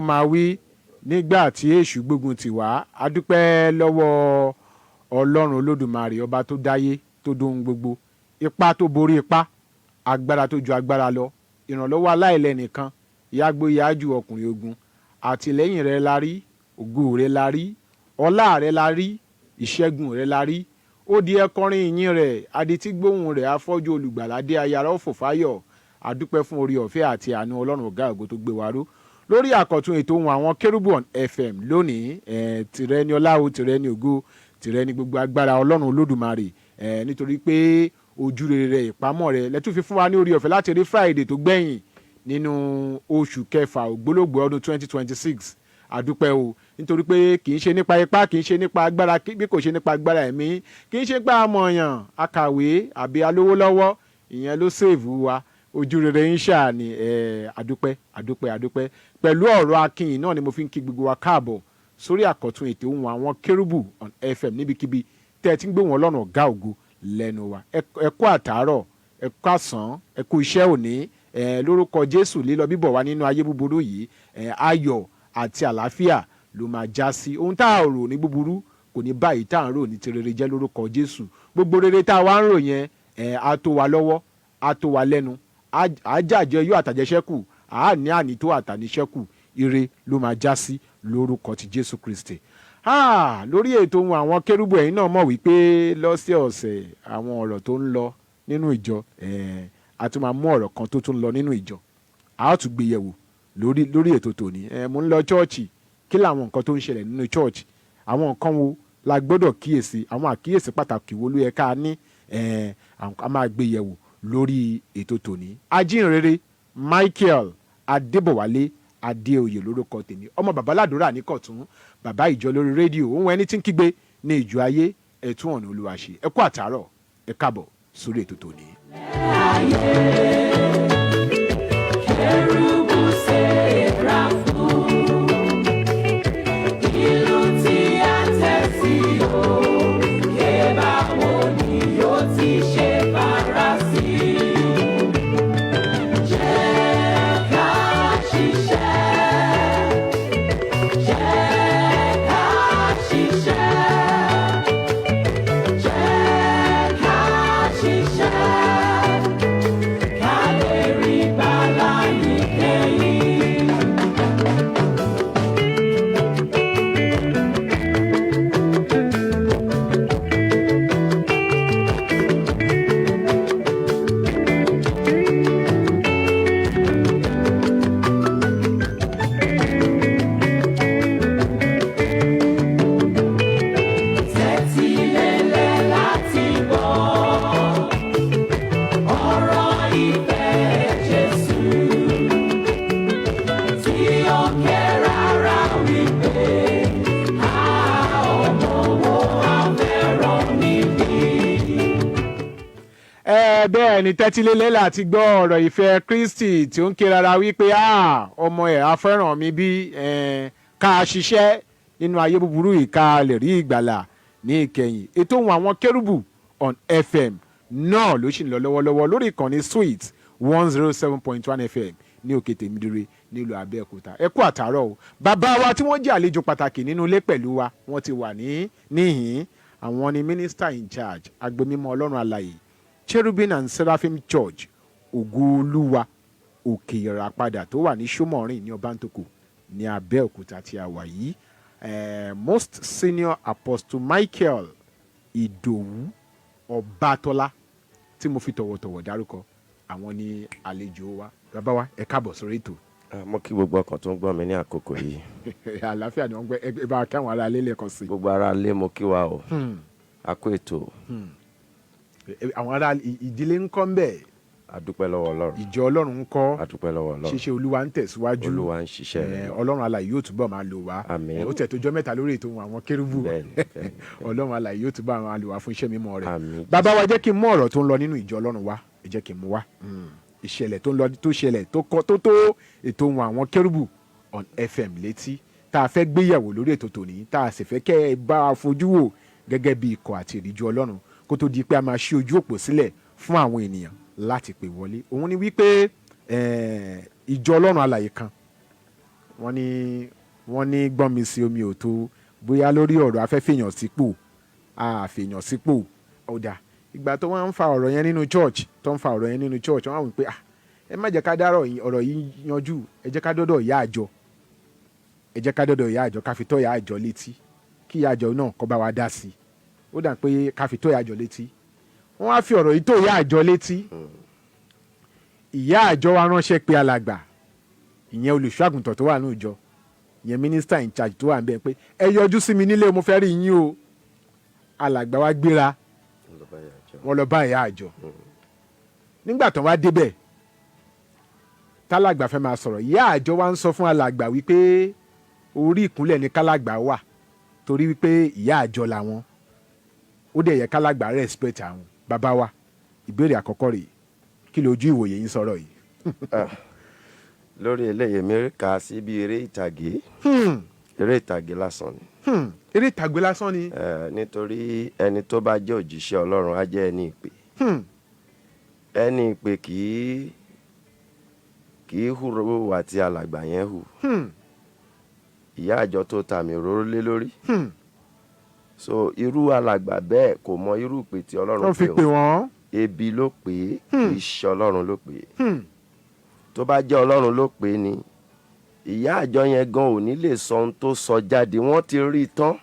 máa wí nígbà tí èṣù gbógun tì wá a dúpẹ́ lọ́wọ́ ọlọ́run olódùmarè ọba tó dáyé tó dóhun gbogbo, ipá tó borí ipá, agbára tó ju agbára lọ, ìrànlọ́wọ́ aláìlẹ́nìkan, ìyágbó ìyájú ọkùnrin ogun. Àtìlẹ́yìn rẹ la rí, ògo rẹ la rí, ọlá rẹ la rí, ìṣẹ́gun rẹ la rí. Ó di ẹkọrin ìyìn rẹ̀, adití gbóhùn rẹ̀, afọ́jú olùgbàládé ayára òfòfáyọ̀. Adúpẹ́ fún orí ọ̀fẹ́ àti àánú ọlọ́run ọ̀gá ògo tó gbé wa ró lórí àkọ́tún ètò Ohun Àwọn Kerubu on FM lónìí. Tìrẹ ni ọlá o, tìrẹ ni ògo, tìrẹ ni gbogbo agbára ọlọ́run olódùmarè, nítorí pé ojú rere rẹ ìpamọ́ rẹ lẹ́tún fi fún wa ní orí ọ̀fẹ́ láti rí Friday tó gbẹ̀yìn nínú oṣù kẹfà ògbólógbòó ọdún 2026. Adúpẹ́ o, nítorí pé kì í ṣe nípa ipá, kì í ṣe nípa agbára, bí kò ṣe nípa agbára ẹ̀mí, kì í ṣe pé amọ̀yàn, akàwé àbí alówó lọ́wọ́, ìyẹn ló sèèvù wa. Ojú rere ń ṣáà ni. Adúpẹ́ pẹ̀lú ọ̀rọ̀ akínyìn náà ni mo fi ń kí gbogbo wa káàbọ̀ sórí àkọ́tún ètò Ohun Àwọn Kerubu on FM níbikíbi tẹ́ ẹ ti ń gbé wọn lọ́nà ọ̀gá ògo lẹ́nu wa. Ẹ kú àtàárọ̀, ẹ kú àsán, ẹ kú iṣẹ́ òní, lórúkọ Jésù lílọ bíbọ̀ wá nínú ayé búburú yìí, ayọ̀ àti àlàáfíà ló máa já sí. Ohun tá a rò ní búburú kò ní báyìí tá a ń rò ní ti rere jẹ́ lórúkọ Jésù. Gbogbo rere tá a wá ń rò yẹn á tó wa lọ́wọ́, á tó wa lẹ́nu, àjàjẹ yóò àtàjẹsẹ́kù, àní ànító àtàníṣẹ́kù, ire ló máa já sí lórúkọ ti Jésù Kristi. Lórí ètò Ohun Àwọn Kerubu ẹ̀yin náà mọ̀ wípé lọ́sẹ̀ọ̀sẹ̀ àwọn ọ̀rọ̀ tó ń lọ nínú ìjọ, a tún máa mú ọ̀rọ̀ kan tó tún lọ nínú ìjọ, a ó tún gbé yẹ̀wò lórí ètò tòní. Mo ń lọ chọ́ọ̀chì, kí làwọn nǹkan tó ń ṣẹlẹ̀ nínú chọ́ọ̀chì, àwọn nǹkan wo la gbọ́dọ̀ kíyèsí, àwọn àkíyèsí pàtàkì wo ló yẹ ká ní, a máa gbé yẹ̀wò lórí ètò tòní. Ajínrere Michael Adébọ̀wálé Adéoyè lórúkọ tèmi, ọmọ bàbá ládùúrà ní Kọ̀tún, bàbá ìjọ lórí rédíò, ohun ẹni tí ń kígbe ní ìjọ ayé, ẹ̀tún ọ̀nà Olúwa ṣe. Ẹ kú àtàárọ̀, ẹ káàbọ̀ sórí ètò tòní. Kerubu Serafu, ìlú tí a tẹ̀ sí o, kébà wo ni yóò ti ṣe fara sí. Jẹ́ ká ṣiṣẹ́, jẹ́ ká ṣiṣẹ́, jẹ́ ká ṣiṣẹ́. Bẹ́ẹ̀ ni tẹ́tílélẹ́ láti gbọ́ ọ̀rọ̀ ìfẹ́ Kristi tí ó ń ké rárá wípé ọmọ ẹ̀ á fẹ́ràn mi bí, ká ṣiṣẹ́ nínú ayé búburú yìí ká lè rí ìgbàlà ní ìkẹyìn. Ètò Ohun Àwọn Kerubu on FM náà ló ṣì ń lọ lọ́wọ́lọ́wọ́ lórí ìkànnì Sweet 107.1 FM ní òkè tèmídire nílùú Abẹ́òkúta. Ẹ kú àtàárọ̀ o. Bàbá wa tí wọ́n jẹ́ àlejò pàtàkì nínú ilé pẹ̀lú wa, wọ́n ti wà níhìn. Àwọn ni minister in charge agbomímọ́ Ọlọ́run alààyè Cherubim and Seraphim Church Ògúnolúwa Òkè Ìràpadà tó wà ní Ṣómọ̀rìn ní Ọbántòkò ní Abẹ́òkúta tí a wà yìí. Most Senior Apostle Michael Ìdòwú Obatola tí mo fi tọ̀wọ̀tọ̀wọ̀ dárúkọ, àwọn ni àlejò wa. Bàbá wa ẹ káàbọ̀ sórí ètò. Mo kí gbogbo ọkàn tó ń gbọ́ mi ní àkókò yìí. Àlàáfíà ni wọ́n gbé, ẹ bá kí àwọn ará ilé lẹ́ẹ̀kan sí. Gbogbo ará ilé mo kí wa o. A kú ètò. Àwọn ará ìdílé ń kọ́ ń bẹ̀. Adúpẹ́ lọ́wọ́ Ọlọ́run. Ìjọ Ọlọ́run ń kọ́. Adúpẹ́ lọ́wọ́ Ọlọ́run. Ṣíṣe Olúwa ń tẹ̀síwájú. Olúwa ń ṣiṣẹ́ rẹ̀. Ọlọ́run alààyè yóò túbọ̀ máa lò wá. Àmín. Ó tẹ̀ tó jọ́ mẹ́ta lórí ètò Ohun Àwọn Kerubu. Bẹ́ẹ̀ni. Ọlọ́run alààyè yóò túbọ̀ máa lò wá fún iṣẹ́ mímọ́ rẹ̀. Àmín. Bàbá wa jẹ́ kí n mú ọ̀rọ̀ tó ń lọ nínú ìjọ Ọlọ́run wá, ẹ jẹ́ kí n mú wá. Ìṣẹ̀lẹ̀ tó ń lọ tó ṣẹlẹ̀ tó tó ètò Ohun Àwọn Kerubu on FM létí tá a fẹ́ gbéyẹ̀wò lórí ètò tòní, tá a sì fẹ́ kẹ́ ẹ bá a fojú wò gẹ́gẹ́ bí ikọ̀ àti ìríjú Ọlọ́run kó tó di pé a máa ṣí ojú òpó sílẹ̀ fún àwọn ènìyàn láti pè wọlé. Òun ni wípé ìjọ Ọlọ́run alààyè kan wọ́n ní gbọ́n mi sí omi ò tó bóyá lórí ọ̀rọ̀ afẹ́fẹ́yàn sípò àfẹ́yàn sípò ọ̀dà ìgbà tó wọ́n ń fa ọ̀rọ̀ yẹn nínú church wọ́n á wí pé ẹ má jẹ́ ká dárọ̀ ọ̀rọ̀ yìí yanjú ẹ jẹ́ ká dọ́dọ̀ ìyá àjọ ká fi tó ìyá àjọ létí kí ìyá àjọ náà kó bá wa dá sí i ó dà pé ká fi tó ìyá àjọ létí wọ́n á fi ọ̀rọ̀ yìí tó ìyá àjọ létí ìyá àjọ wa ránṣẹ́ pé alàgbà ìyẹn olùṣọ́ àgùntàn tó wà ní ìjọ ìyẹn minister in charge tó wà ń bẹ̀ pé ẹ yọjú sí mi nílé mo fẹ́ rí yín o alàgbà wa gbéra wọ́n lọ bá ìyá àjọ nígbà tán wá débẹ̀ tálàgbà fẹ́ máa sọ̀rọ̀ ìyá àjọ wa ń sọ fún alàgbà wípé orí ìkúnlẹ̀ ní kálàgbà wà torí wípé ìyá àjọ làwọn ó dẹ̀ yẹ kálàgbà respect àwọn bàbá wa ìbéèrè àkọ́kọ́ rèé kí lójú ìwòye yín sọ̀rọ̀ yìí. lórí eléyìí mi kà sí bí eré ìtàgé lásán ni. eré ìtàgé lásán ni. nítorí ẹni tó bá jẹ́ òjíṣẹ́ Ọlọ́run á jẹ́ ẹni ìpè. ẹni ìpè kì í hùwà tí alàgbà yẹn hù. ìyá àjọ tó ta mi òróró lé lórí. so irú alàgbà bẹ́ẹ̀ kò mọ irú ìpè tí Ọlọ́run pè wọ́n. ebi ló pè é kì í ṣe Ọlọ́run ló pè é. tó bá jẹ́ Ọlọ́run ló pè é ni ìyá àjọ yẹn gan ò ní lè sọ ohun tó sọ jáde wọ́n ti rí i tán.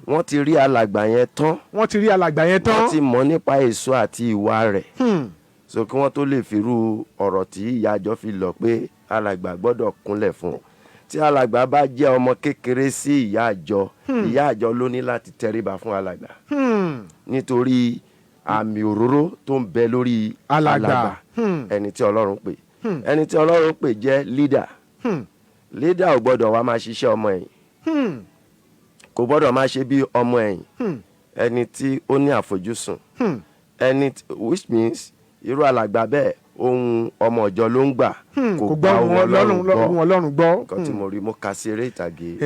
wọ́n ti rí alàgbà yẹn tán. wọ́n ti mọ̀ nípa èso àti ìwà rẹ̀. so kí wọ́n tó lè firú ọ̀rọ̀ tí ìyá àjọ fi lọ pé alàgbà gbọ́dọ̀ kúnlẹ̀ fún un. tí alàgbà bá jẹ́ ọmọ kékeré sí ìyá àjọ ló ní láti tẹríba fún alàgbà. nítorí àmì òróró tó ń bẹ lórí alàgbà ẹni tí Ọlọ́run pè. ẹni tí Ọlọ́run pè jẹ́ leader. leader ò gbọ́dọ̀ wá máa ṣiṣẹ́ ọmọ ẹ̀yìn. kò gbọ́dọ̀ máa ṣe bí ọmọ ẹ̀yìn. ẹni tí ó ní àfojúsùn. which means irú alàgbà bẹ́ẹ̀ ohun ọmọ ìjọ ló ń gbà kò gbà ohun Ọlọ́run gbọ́. nǹkan tí mo rí mo kà sí eré ìtàgé.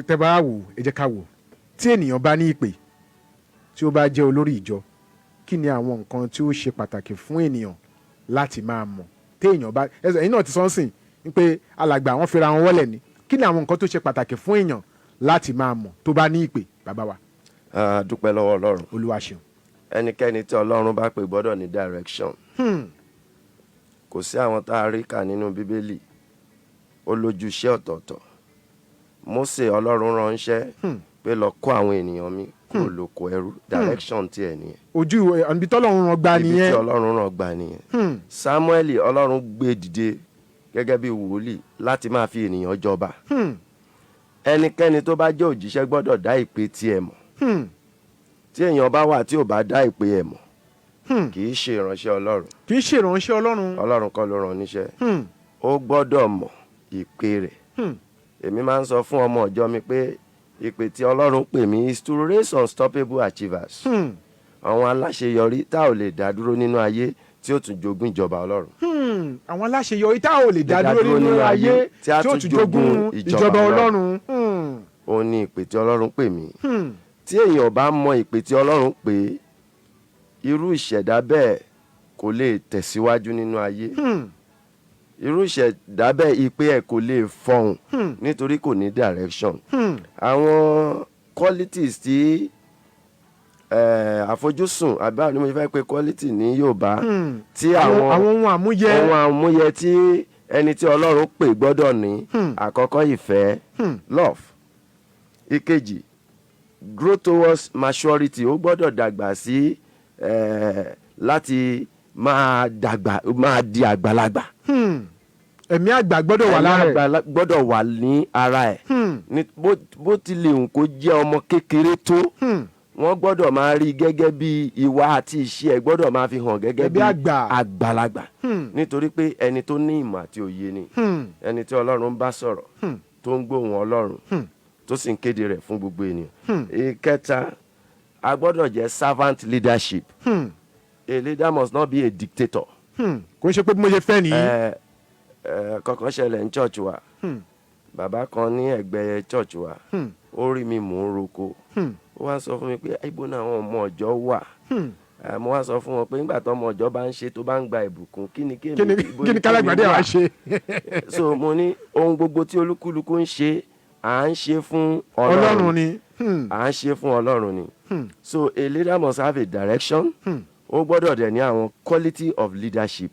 tẹ bá wò ẹ jẹ́ ká wò tí ènìyàn bá ní ìpè tí ó bá jẹ́ olórí ìjọ kí ni àwọn nǹkan tí ó ṣe pàtàkì fún ènìyàn láti máa mọ̀ téèyàn bá ẹ̀yin náà ti sọ́nsìn pé alàgbà wọn fira wọn wọlé ni kí ni àwọn nǹkan tó ṣe pàtàkì fún èèyàn láti máa mọ̀ tó bá ní ìpè bàbá wa. dúpẹ́ lọ́wọ́ Ọlọ́run. Olúwa ṣeun. ẹnikẹ́ni tí Ọlọ́run bá pè gbọ́dọ̀ ní direction. kò sí àwọn tá a rí kà nínú Bíbélì ó lójúṣe ọ̀tọ̀ọ̀tọ̀. Mósè Ọlọ́run ránṣẹ́ pé lọ kọ́ àwọn ènìyàn mi kó lóko ẹrú direction tí ẹ nìyẹn. ojú ibi tí Ọlọ́run rán gbà nìyẹn. ibi tí Ọlọ́run rán gbà nìyẹn. Sámúẹ́lì Ọlọ́run gbé dìde gẹ́gẹ́ bí wòlíì láti máa fi ènìyàn jọba. ẹnikẹ́ni tó bá jẹ́ òjíṣẹ́ gbọ́dọ̀ dá ìpè tiẹ̀ mọ̀. tí èèyàn bá wà tí ò bá dá ìpè ẹ̀ mọ̀ kì í ṣe ìránṣẹ́ Ọlọ́run. Ọlọ́run kọ́ ló rán níṣẹ́. ó gbọ́dọ̀ mọ̀ ìpè rẹ̀. èmi máa ń sọ fún ọmọ ìjọ mi pé ìpè tí Ọlọ́run pè mí is to raise unstoppable achievers. àwọn aláṣeyọrí tá ò lè dá dúró nínú ayé tí ó tún jogún ìjọba Ọlọ́run. àwọn aláṣeyọrí tá ò lè dá dúró nínú ayé tí ó tún jogún ìjọba Ọlọ́run. ó ní ìpè tí Ọlọ́run pè mí. tí èèyàn bá mọ ìpè tí Ọlọ́run pè irú ìṣẹ̀dá bẹ́ẹ̀ kò lè tẹ̀síwájú nínú ayé. irú ìṣẹ̀dá bẹ́ẹ̀ ìpè ẹ̀ kò lè fọhùn nítorí kò ní direction. àwọn qualities tí àfojúsùn àbí àwọn onímọ̀ ìfẹ́ pé quality ní Yorùbá tí àwọn ohun àmúyẹ tí ẹni tí Ọlọ́run pè gbọ́dọ̀ ní. àkọ́kọ́ ìfẹ́ love. ìkejì grow towards maturity ó gbọ́dọ̀ dàgbà sí láti máa di àgbàlagbà. ẹ̀mí àgbà gbọ́dọ̀ wà lára ẹ̀. ẹ̀mí àgbà gbọ́dọ̀ wà ní ara ẹ̀. bó tilẹ̀ hùn kó jẹ́ ọmọ kékeré tó wọ́n gbọ́dọ̀ máa rí gẹ́gẹ́ bí ìwà àti ìṣe ẹ̀ gbọ́dọ̀ máa fi hàn gẹ́gẹ́ bí àgbàlagbà. nítorí pé ẹni tó ní ìmọ̀ àti òye ni ẹni tí Ọlọ́run bá sọ̀rọ̀ tó ń gbóhùn Ọlọ́run tó sì ń kéde rẹ̀ fún gbogbo ènìyàn. ìkẹta a gbọ́dọ̀ jẹ́ servant leadership. A leader must not be a dictator. kò ń ṣe pé bí mo ṣe fẹ́ nìyí. kọ̀ọ̀kan ṣẹlẹ̀ ní church wa. bàbá kan ní ẹ̀gbẹ́ church wa ó rí mi mò ń roko. ó wá sọ fún mi pé ibo náà àwọn ọmọ ọjọ́ wà mo wá sọ fún wọn pé nígbà tó ọmọ ọjọ́ bá ń ṣe tó bá ń gba ìbùkún kí ni kí ni kálágbàdé wa ṣe. so mo ní ohun gbogbo tí olúkúlùkù ń ṣe à ń ṣe fún Ọlọ́run ni. à ń ṣe fún Ọlọ́run ni. So a leader must have a direction. Ó gbọ́dọ̀ dẹ̀ ní àwọn quality of leadership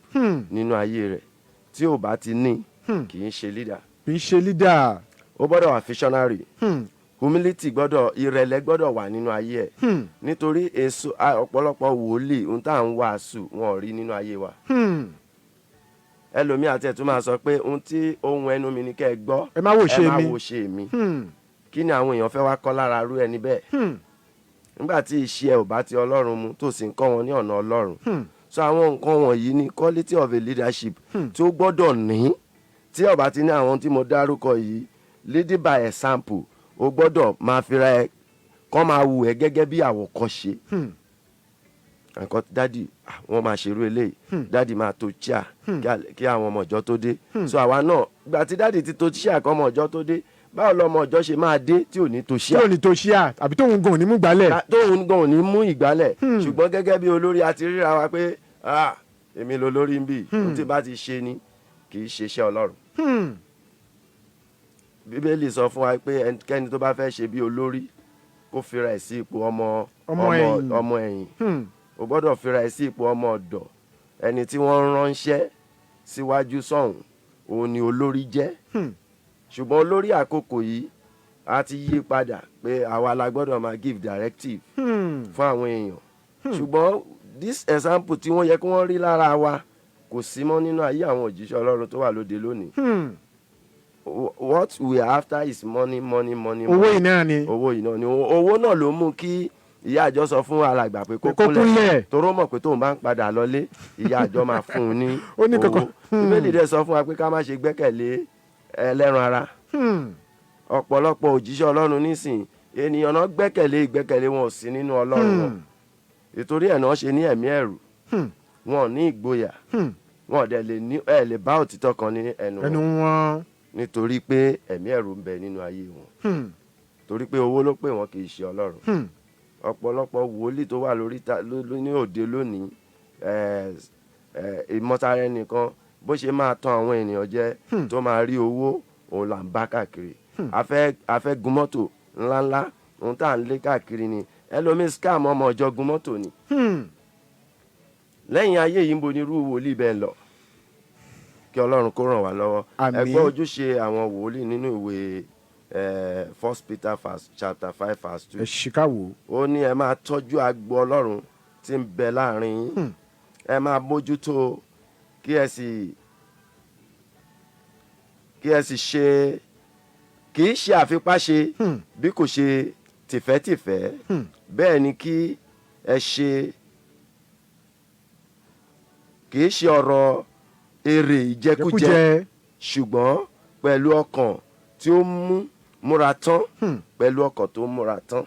nínú ayé rẹ̀. Tí ò bá ti ní kì í ṣe leader. kì í ṣe leader. Ó gbọ́dọ̀ wà visionary. Humility gbọ́dọ̀, ìrẹ̀lẹ̀ gbọ́dọ̀ wà nínú ayé ẹ̀. Nítorí èso ọ̀pọ̀lọpọ̀ wòlíì ohun tá à ń wàásù wọn ò rí nínú ayé wa. Ẹlòmíì àti ẹ̀ tún máa sọ pé ohun ẹnu mi ni kẹ́ ẹ gbọ́, ẹ má wò ṣe mi. Kí ni àwọn èèyàn fẹ́ wá kọ́ lára rú ẹni bẹ́ẹ̀? Nígbà tí iṣẹ́ ò bá ti Ọlọ́run mu tó sì ń kọ́ wọn ní ọ̀nà Ọlọ́run. So àwọn nǹkan wọ̀nyí ni quality of a leadership tí ó gbọ́dọ̀ ní. Tí ó bá ti ní àwọn tí mo dárúkọ yìí, leading by example, ó gbọ́dọ̀ máa fira ẹ kọ́ máa wù ẹ́ gẹ́gẹ́ bí àwòkọ́ṣe. Nǹkan dádì wọ́n máa ṣerú eléyìí, dádì máa to chair kí àwọn ọmọ ìjọ tó dé. So àwa náà ìgbà tí dádì ti to chair kọ́ ọmọ ìjọ tó dé, báwo lọmọ ìjọ ṣe máa dé tí ò ní to chair? tí ò ní to chair àbí tóun gan ò ní mú ìgbálẹ̀. tóun gan ò ní mú ìgbálẹ̀. Ṣùgbọ́n gẹ́gẹ́ bí olórí a ti ríra wa pé èmi lolórí ń bì, ohun tí bá ti ṣe ni kì í ṣe iṣẹ́ Ọlọ́run. Bíbélì sọ fún wa pé ẹnikẹ́ni tó bá fẹ́ ṣe bí olórí kó fira ẹ̀ sí ipò ọmọ ẹ̀yìn. Ó gbọ́dọ̀ fira ẹ̀ sí ipò ọmọ ọ̀dọ̀. Ẹni tí wọ́n ránṣẹ́ síwájú sọ́hùn òun ni olórí jẹ́. Ṣùgbọ́n olórí àkókò yìí a ti yí padà pé àwa la gbọ́dọ̀ máa give directive fún àwọn èèyàn. Ṣùgbọ́n this example tí wọ́n yẹ kí wọ́n rí lára wa kò sí mọ́ nínú ayé àwọn òjíṣẹ́ Ọlọ́run tó wà lóde lónìí. What we are after is money. owó iná ni. Owó náà ló mú kí ìyá àjọ sọ fún alàgbà pé kó kúnlẹ̀ toró mọ̀ pé tóun bá ń padà lọlé ìyá àjọ máa fún un ní owó. Bíbélì dẹ̀ sọ fún wa pé ká má ṣe gbẹ́kẹ̀lé ẹlẹ́ran ara. Ọ̀pọ̀lọpọ̀ òjíṣẹ́ Ọlọ́run nísìn ènìyàn náà ìgbẹ́kẹ̀lé wọn ò sí nínú Ọlọ́run wọn. Ìtorí ẹ̀ náà ṣe ní ẹ̀mí ẹ̀rù, wọn ò ní ìgboyà, wọn ò dẹ̀ lè bá òtítọ́ kan ní ẹnu wọn. Nítorí pé ẹ̀mí ẹ̀rù ń bẹ nínú ayé wọn. Torí pé owó ló pè wọ́n kì í ṣe Ọlọ́run. Ọ̀pọ̀lọpọ̀ wòlíì tó wà ní òde lónìí, ìmọ̀tara ẹnìkan bó ṣe máa tàn àwọn ènìyàn jẹ tó máa rí owó òun là ń bá káàkiri. A fẹ́ gun mọ́tò ńláńlá ohun tá à ń lé káàkiri ni. Ẹlòmíì scam ọmọ ọjọ́ gun mọ́tò ni. Lẹ́yìn ayé yìí ń bo ní irú wòlíì bẹ́ẹ̀ lọ. Kí Ọlọ́run kó ràn wá lọ́wọ́. Ẹ gbọ́ ojúṣe àwọn wòlíì nínú ìwé 1 Peter chapter 5 verse 2. ẹ ṣìkàwò. Ó ní ẹ máa tọ́jú agbo Ọlọ́run tí ń bẹ láàrin yín. Ẹ máa mójútó kí ẹ sì ṣe kì í ṣe àfipáṣe bí kò ṣe tìfẹ́tìfẹ́. Bẹ́ẹ̀ ni kí ẹ ṣe kì í ṣe ọ̀rọ̀ èrè ìjẹkújẹ ṣùgbọ́n pẹ̀lú ọkàn tí ó múra tán. Pẹ̀lú ọkàn tó múra tán.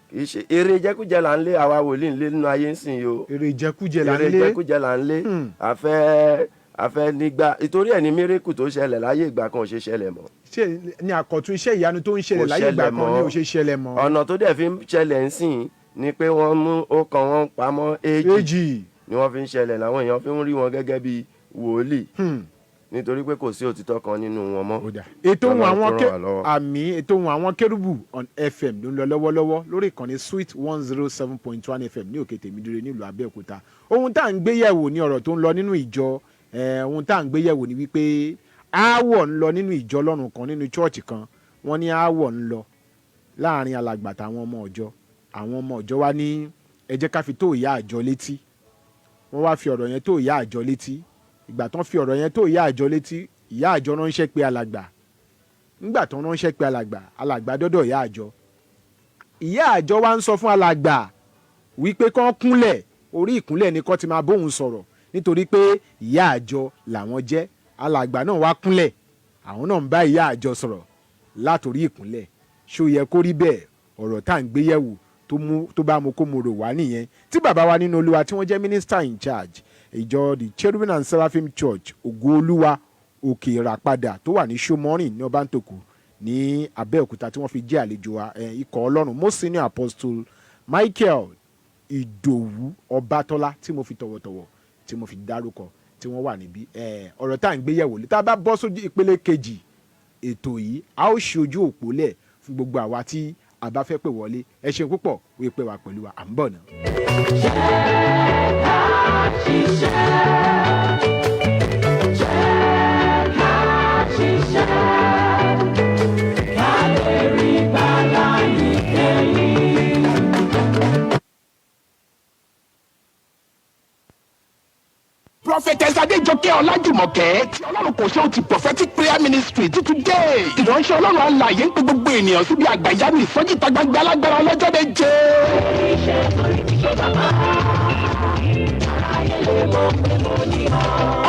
Kì í ṣe èrè ìjẹkújẹ là ń lé àwa wòlíì ń lé nínú ayé ń sìn yìí o. èrè ìjẹkújẹ là ń lé. Àfẹ́ nígbà ìtorí ẹ̀ ní mírèkù tó ṣẹlẹ̀ láyé ìgbà kan ò ṣe ṣẹlẹ̀ mọ́. ṣé ní àkọ́tún iṣẹ́ ìyanu tó ń ṣẹlẹ̀ láyé ìgbà kan ni ò ṣe ṣẹlẹ̀ mọ́. ọ̀nà tó dẹ̀ fi ń ṣẹlẹ̀ ń sìn ni pé wọ́n mú ọkàn wọn pamọ́ èjì ni wọ́n fi ń ṣẹlẹ̀ làwọn èèyàn fi ń rí wọn gẹ́gẹ́ bí wòlíì. Nítorí pé kò sí òtítọ́ kan nínú wọn mọ́. ètò ohun àwọn kérúbù on FM ló ń lọ lọ́wọ́lọ́wọ́ lórí ìkànnì Sweet 107.1 FM ní òkè tèmídìrè nílùú Abẹ́òkúta. Ohun tá à ń gbé yẹ̀wò ní ọ̀rọ̀ tó ń lọ nínú ìjọ. Ohun tá à ń gbé yẹ̀wò ni wípé aáwọ̀ ń lọ nínú ìjọ Ọlọ́run kan nínú chọ́ọ̀chì kan. Wọ́n ní aáwọ̀ ń lọ láàrin alàgbà àtàwọn ọmọ ọ̀jọ́. Àwọn ọmọ ọ̀jọ́ wá ní ẹ jẹ́ ká fi tó ìyá àjọ létí. Wọ́n wá fi ọ̀rọ̀ yẹn tó ìyá àjọ létí. Ìgbà tán fi ọ̀rọ̀ yẹn tó ìyá àjọ létí, ìyá àjọ ránṣẹ́ pé alàgbà. Nígbà tán ránṣẹ́ pé alàgbà dọ́dọ̀ ìyá àjọ. Ìyá àjọ wá ń sọ fún alàgbà wípé kán kúnlẹ̀, orí ìkúnlẹ̀ ni kán ti máa bóun sọ̀rọ̀ nítorí pé ìyá àjọ làwọn jẹ́. Alàgbà náà wá kúnlẹ̀, àwọn náà ń bá ìyá àjọ sọ̀rọ̀ látòrí ìkúnlẹ̀. Ṣó yẹ kó rí bẹ́ẹ̀? Ọ̀rọ̀ tá à ń gbé yẹ̀wò tó bá mu kó mo rò wá nìyẹn. Tí bàbá wa nínú Olúwa tí wọ́n jẹ́ minister in charge ìjọ the Cherubim and Seraphim Church Ògo Olúwa òkè ìràpadà tó wà ní Ṣómọ́rìn ní Ọbántòkù ní Abẹ́òkúta tí wọ́n fi jẹ́ àlejò wa ikọ̀ Ọlọ́run most senior apostle Michael Ìdòwú Ọbátọ́lá tí mo fi tọ̀wọ̀tọ̀wọ̀ tí mo fi dárúkọ tí wọ́n wà níbí ọ̀rọ̀ tá à ń gbé yẹ̀wò lé tá a bá bọ́ sójú ìpele kejì ètò yìí a ó ṣe ojú òpó lẹ̀ fún gbogbo àwa tí a bá fẹ́ pè wọlé ẹ ṣeun púpọ̀ wípé pé wà pẹ̀lú wa à ń bọ̀ náà. Prophetess Adéjọkẹ́ Ọlájùmọ̀kẹ́ tí Ọlọ́run kò ṣe ó ti prophetic prayer ministry títún dé. Ìránṣẹ́ Ọlọ́run alààyè ń pe gbogbo ènìyàn síbi àgbàyanu ìsọjí ìta gbangba alágbára ọlọ́jọ́ méje.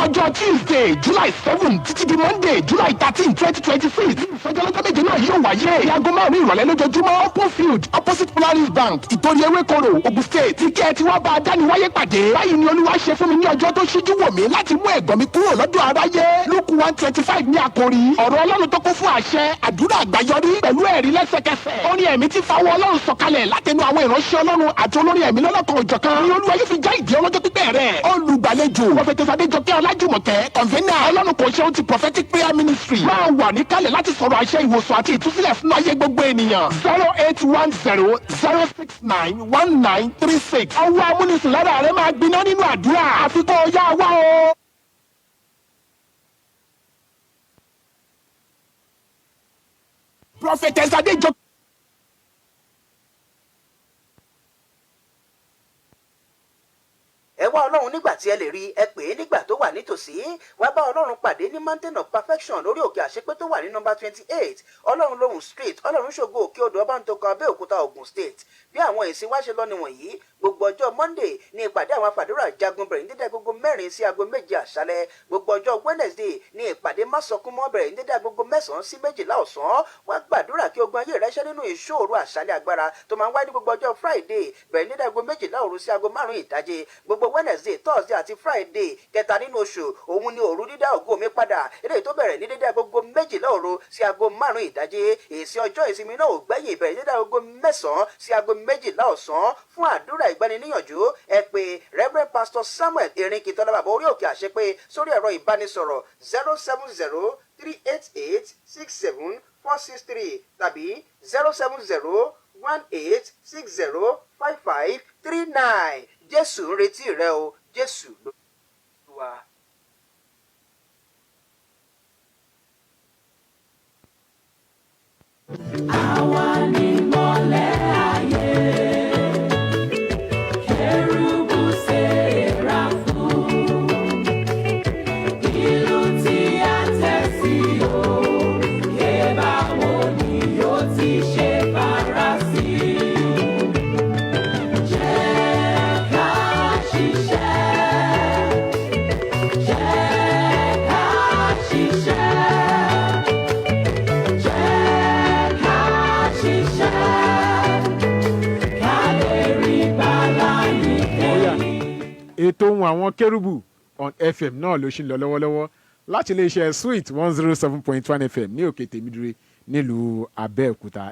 Ọjọ́ Tuesday July 7 títí di Monday July 13 2026 ìsọjí ọlọ́jọ́ méje náà yóò wáyé ní aago 5 ìrọ̀lẹ́ lójoojúmọ́ open field opposite Polaris Bank Ìtòrí Ewékòró Ògùn State tí kẹ́ ẹ ti wá bá a dáni wáyé pàdé. Báyìí ni Olúwa ṣe fún mi ní ọjọ́ tó ṣíjú wò mí láti mú ẹ̀gàn mi kúrò lọ́dọ̀ aráyé. Luke 1:25 ní àkòrí ọ̀rọ̀ Ọlọ́run tó kún fún àṣẹ àdúrà àgbáyọrí pẹ̀lú ẹ̀rí lẹ́sẹ̀kẹsẹ̀. Ó ní ẹ̀mí tí fawọ́ Ọlọ́run sọ̀kalẹ̀ látẹnu àwọn ìránṣẹ́ Ọlọ́run àti olórí ẹ̀mí lọ́lọ́kan òjọ̀kan. Ní Olúwa yóò fi já ìdí ọlọ́jọ́ pípẹ́ rẹ̀. Olùgbàlejò Prophetess Adéjọkẹ́ Ọlájùmọ̀kẹ́ convener Ọlọ́run kò ṣe ó ti prophetic prayer ministry máa wà níkàlẹ̀ láti sọ̀rọ̀ àṣẹ ìwòsàn àti ìtúsílẹ̀ fún ayé gbogbo ènìyàn. 08100691936. Ọwọ́ amúnisìn lára rẹ̀ máa gbiná nínú àdúrà. Àfikún ọ̀yá wa o. Prophetess Adéjọkẹ́. ẹ wá ọlọ́run nígbà tí ẹ lè rí ẹ pè é nígbà tó wà nítòsí wá bá ọlọ́run pàdé ní mountain of perfection lórí òkè àṣepé tó wà ní nọ́mbà 28 ọlọ́run lóhùn street ọlọ́run ṣògo òkè odò ọbàntòkan abẹ́òkúta Ògùn state bí àwọn ìsìn wá ṣe lọ nìwọ̀nyí gbogbo ọjọ́ monday ní ìpàdé àwọn àfàdúrà jagun bẹ̀rẹ̀ ní dédé agogo 4 sí aago 7 àṣálẹ́ gbogbo ọjọ́ wednesday ní ìpàdé másọkúnmọ́ bẹ̀rẹ̀ ní dédé agogo 9 sí 12 ọ̀sán wá gbàdúrà kí ogun ayé rẹ ṣẹ́ nínú ìṣòro àṣálẹ́ agbára tó máa ń wáyé ní gbogbo ọjọ́ friday bẹ̀rẹ̀ ní dédé agogo 12 òru sí aago 5 ìdájí gbogbo wednesday thursday àti friday kẹta nínú oṣù òun ni òru dídá ògo mi padà eléyìí tó bẹ̀rẹ̀ ní dédé agogo 12 òru sí aago 5 ìdájí èsì ọjọ́ ìsinmi náà ò gbẹ́yìn bẹ̀rẹ̀ ní dédé agogo 9 sí aago 12 ọ̀sán fún àdúrà ìgbaniníyànjú ẹ pè reverend pastor samuel erinkintola bàbá orí òkè àṣepé sórí ẹ̀rọ ìbánisọ̀rọ̀ 07038667463 tàbí 07018605539 jésù ń retí rẹ o jésù ló wá. Àwa ni mọ́lẹ̀ ayé, kérúbù séráfù, ìlú tí a tẹ̀ sí òkè báwo ni yóò ti ṣe fara sí. Jẹ́ ká ṣiṣẹ́, jẹ́ ká ṣiṣẹ́. ètò Ohun Àwọn Kérúbù on FM náà ló ṣì ń lọ lọ́wọ́lọ́wọ́ láti iléeṣẹ́ Sweet 107.1 FM ní òkè tèmídúró nílùú Abẹ́òkúta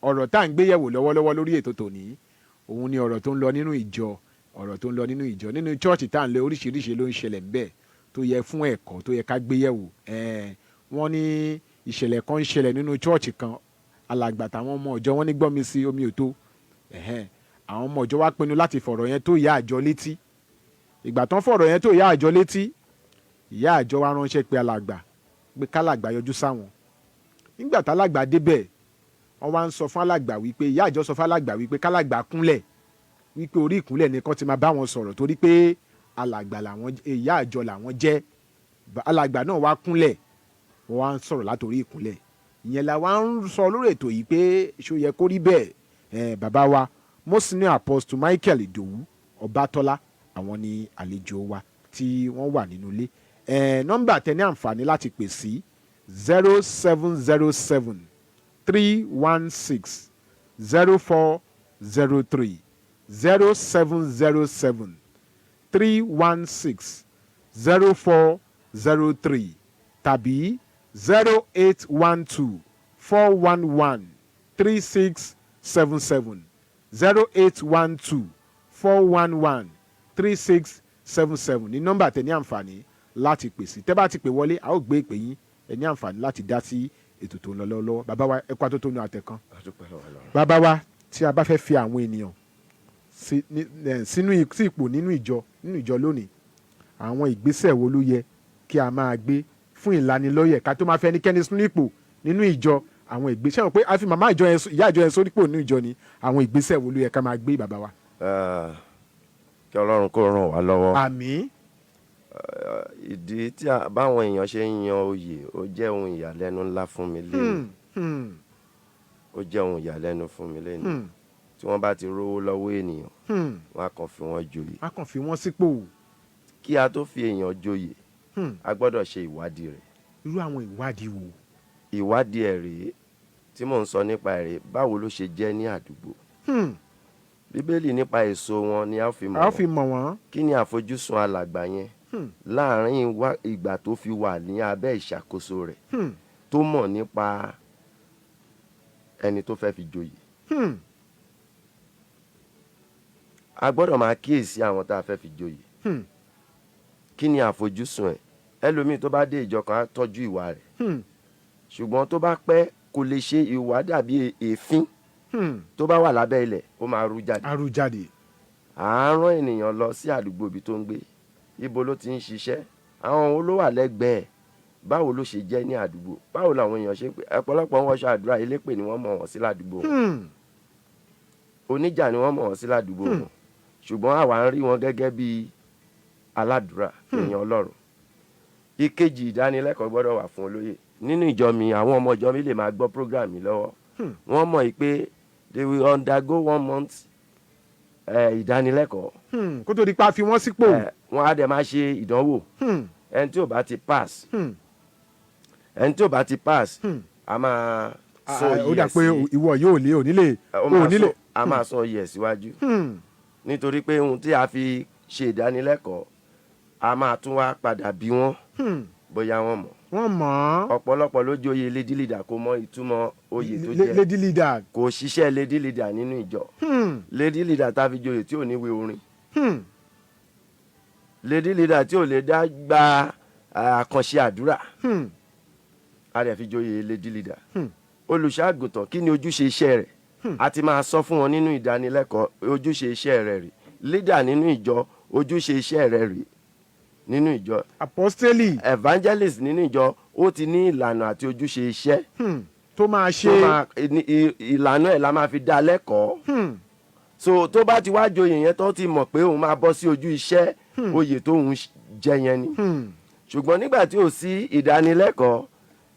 ọ̀rọ̀ tá à ń gbéyẹ̀wò lọ́wọ́lọ́wọ́ lórí ètò tòní òun ni ọ̀rọ̀ tó ń lọ nínú ìjọ nínú chọ́ọ̀chì tá à ń lọ oríṣiríṣi ló ń ṣẹlẹ̀ ńbẹ̀ tó yẹ fún ẹ̀kọ́ tó yẹ ká gbéyẹ̀wò wọ́n ní ìṣẹ̀lẹ̀ kan ń ṣẹlẹ̀ nínú chọ́ọ̀chì kan alàgbà táwọn ọmọ ọ̀jọ́ wọn ní gbọ́mi sí omi ò tó àwọn ọmọ ọ̀jọ́ wá pinnu láti fọ̀rọ̀ yẹn tó ìyá àjọ létí ìgbà tán fọ̀rọ̀ yẹn tó ìyá àjọ létí ìyá àjọ wa ránṣẹ́ pé alàgbà pé kálàgbà yọjú sáwọn nígbà tálàgbà débẹ̀ wọ́n wá ń sọ fún alàgbà wípé ìyá àjọ sọ fún alàgbà wípé kálàgbà kúnlẹ̀ wípé orí ìkúnlẹ̀ nìkan ti máa bá wọn sọ̀rọ̀ torí pé alàgbà làwọn ìyá àjọ làwọn jẹ́ alàgbà náà wá kúnlẹ̀ wọ́n wá ń sọ̀rọ̀ látòrí ìkúnlẹ̀ ìyẹn la wá ń sọ lórí ètò yìí pé ṣó yẹ kó rí bẹ́ẹ̀ bàbá wa mọ́sínì apostle Michael Ìdòwú Ọbátọ́lá àwọn ni àlejò wa tí wọ́n wà nínú ilé nọ́mbà tẹ ní àǹfààní láti pè sí 0707 316 0403 0707 316 0403 tàbí 0812 411 3677 0812 411-3677 ní nọ́mbà tẹ ní àǹfààní láti pè sí. Tẹ́ bá ti pè wọlé a ó gbé ìpè yín, ẹ ní àǹfààní láti dá sí ètò tó ń lọ lọ́wọ́lọ́wọ́. Bàbá wa ẹ kó àtótónu àtẹ̀kan. Bàbá wa tí a bá fẹ́ fi àwọn ènìyàn sí ipò nínú ìjọ lónìí, àwọn ìgbésẹ̀ wo ló yẹ kí a máa gbé fún ìlanilọ́yẹ̀ ká tó máa fẹ́ ẹnikẹ́ni sínú ipò nínú ìjọ? Àwọn ìgbésẹ̀ wọn pé a fi màmá ìjọ yẹn, ìyá ìjọ yẹn sórí ipò nínú ìjọ ni, àwọn ìgbésẹ̀ wo ló yẹ ká máa gbé bàbá wa? Kí Ọlọ́run kó ràn wá lọ́wọ́. Àmín. Ìdí tí báwọn èèyàn ṣe ń yan oyè ó jẹ́ ohun ìyàlẹ́nu ńlá fún mi lẹ́nu. Ó jẹ́ ohun ìyàlẹ́nu fún mi lẹ́nu. Tí wọ́n bá ti rówó lọ́wọ́ ènìyàn, wọ́n á kàn fi wọ́n joyè. A kàn fi wọ́n sípò. Kí a tó fi èèyàn joyè, a gbọ́dọ̀ ṣe ìwádìí rẹ̀. Irú àwọn ìwádìí wo? Ìwádìí ẹ̀ rèé tí mò ń sọ nípa ẹ̀ rèé, báwo ló ṣe jẹ́ ní àdúgbò. Bíbélì nípa èso wọn ni a fi mọ̀ wọ́n. Kí ni àfojúsùn alàgbà yẹn láàárín ìgbà tó fi wà ní abẹ́ ìṣàkóso rẹ̀ tó mọ̀ nípa ẹni tó fẹ́ fi joyè. A gbọ́dọ̀ máa kíyèsí àwọn tá a fẹ́ fi joyè. Kí ni àfojúsùn ẹ̀? Ẹlòmíì tó bá dé ìjọ kan á tọ́jú ìwà rẹ̀, ṣùgbọ́n tó bá pẹ́ kò lè ṣe ìwà dàbí èéfín tó bá wà lábẹ́ ilẹ̀, ó máa rú jáde. À ń rán ènìyàn lọ sí àdúgbò ibi tó ń gbé, ibo ló ti ń ṣiṣẹ́, àwọn wo ló wà lẹ́gbẹ̀ẹ́, báwo ló ṣe jẹ́ ní àdúgbò, báwo làwọn èèyàn ṣe ń pè. Ọ̀pọ̀lọpọ̀ wọn ṣàdúrà, elépè ni wọ́n mọ̀ wọ́n sí ládùúgbò wọn, oníjà ni wọ́n mọ̀ wọ́n sí ládùúgbò wọn, ṣùgbọ́n àwa ń rí wọn gẹ́gẹ́ bí aládùúrà, èèyàn Ọlọ́run. Ìkejì, ìdánilẹ́kọ̀ọ́ gbọ́dọ̀ wà fún olóyè. Nínú ìjọ mi, àwọn ọmọ ìjọ mi lè máa gbọ́ program mi lọ́wọ́. Wọ́n mọ̀ pé they will undergo 1 month ìdánilẹ́kọ̀ọ́. Kó tó di pa fi wọ́n sípò. Wọ́n á dẹ̀ máa ṣe ìdánwò. Ẹni tí ò bá ti pass, a máa sọ yẹ̀ sí. Ó dà pé ìwọ yóò lé onílé. A máa sọ yẹ̀ síwájú. Nítorí pé ohun tí a fi ṣe ìdánilẹ́kọ̀ọ́, a máa tún wá padà bí wọ́n bóyá wọ́n mọ̀. Ọ̀pọ̀lọpọ̀ ló joyè lady leader kò mọ ìtumọ̀ oyè tó jẹ́. Lady leader kò ṣiṣẹ́ lady leader nínú ìjọ. Lady leader tá a fi joyè tí ò ní ìwé orin. Lady leader tí ò lè dá gba àkànṣe àdúrà. A dẹ̀ fi joyè lady leader. Olùṣọ́-àgùntàn, kí ni ojúṣe iṣẹ́ rẹ̀? A ti máa sọ fún wọn nínú ìdánilẹ́kọ̀ọ́ ojúṣe iṣẹ́ rẹ̀ rèé. Leader nínú ìjọ, ojúṣe iṣẹ́ rẹ̀ rèé nínú ìjọ. Apostoli, evangelist nínú ìjọ, ó ti ní ìlànà àti ojúṣe iṣẹ́ tó máa ṣe. Ìlànà ẹ̀ la máa fi dá lẹ́kọ̀ọ́. So tó bá ti wá joyè yẹn tó ti mọ̀ pé òun máa bọ́ sí ojú iṣẹ́ oyè tóun jẹ yẹn ni. Ṣùgbọ́n nígbà tí ò sí ìdánilẹ́kọ̀ọ́,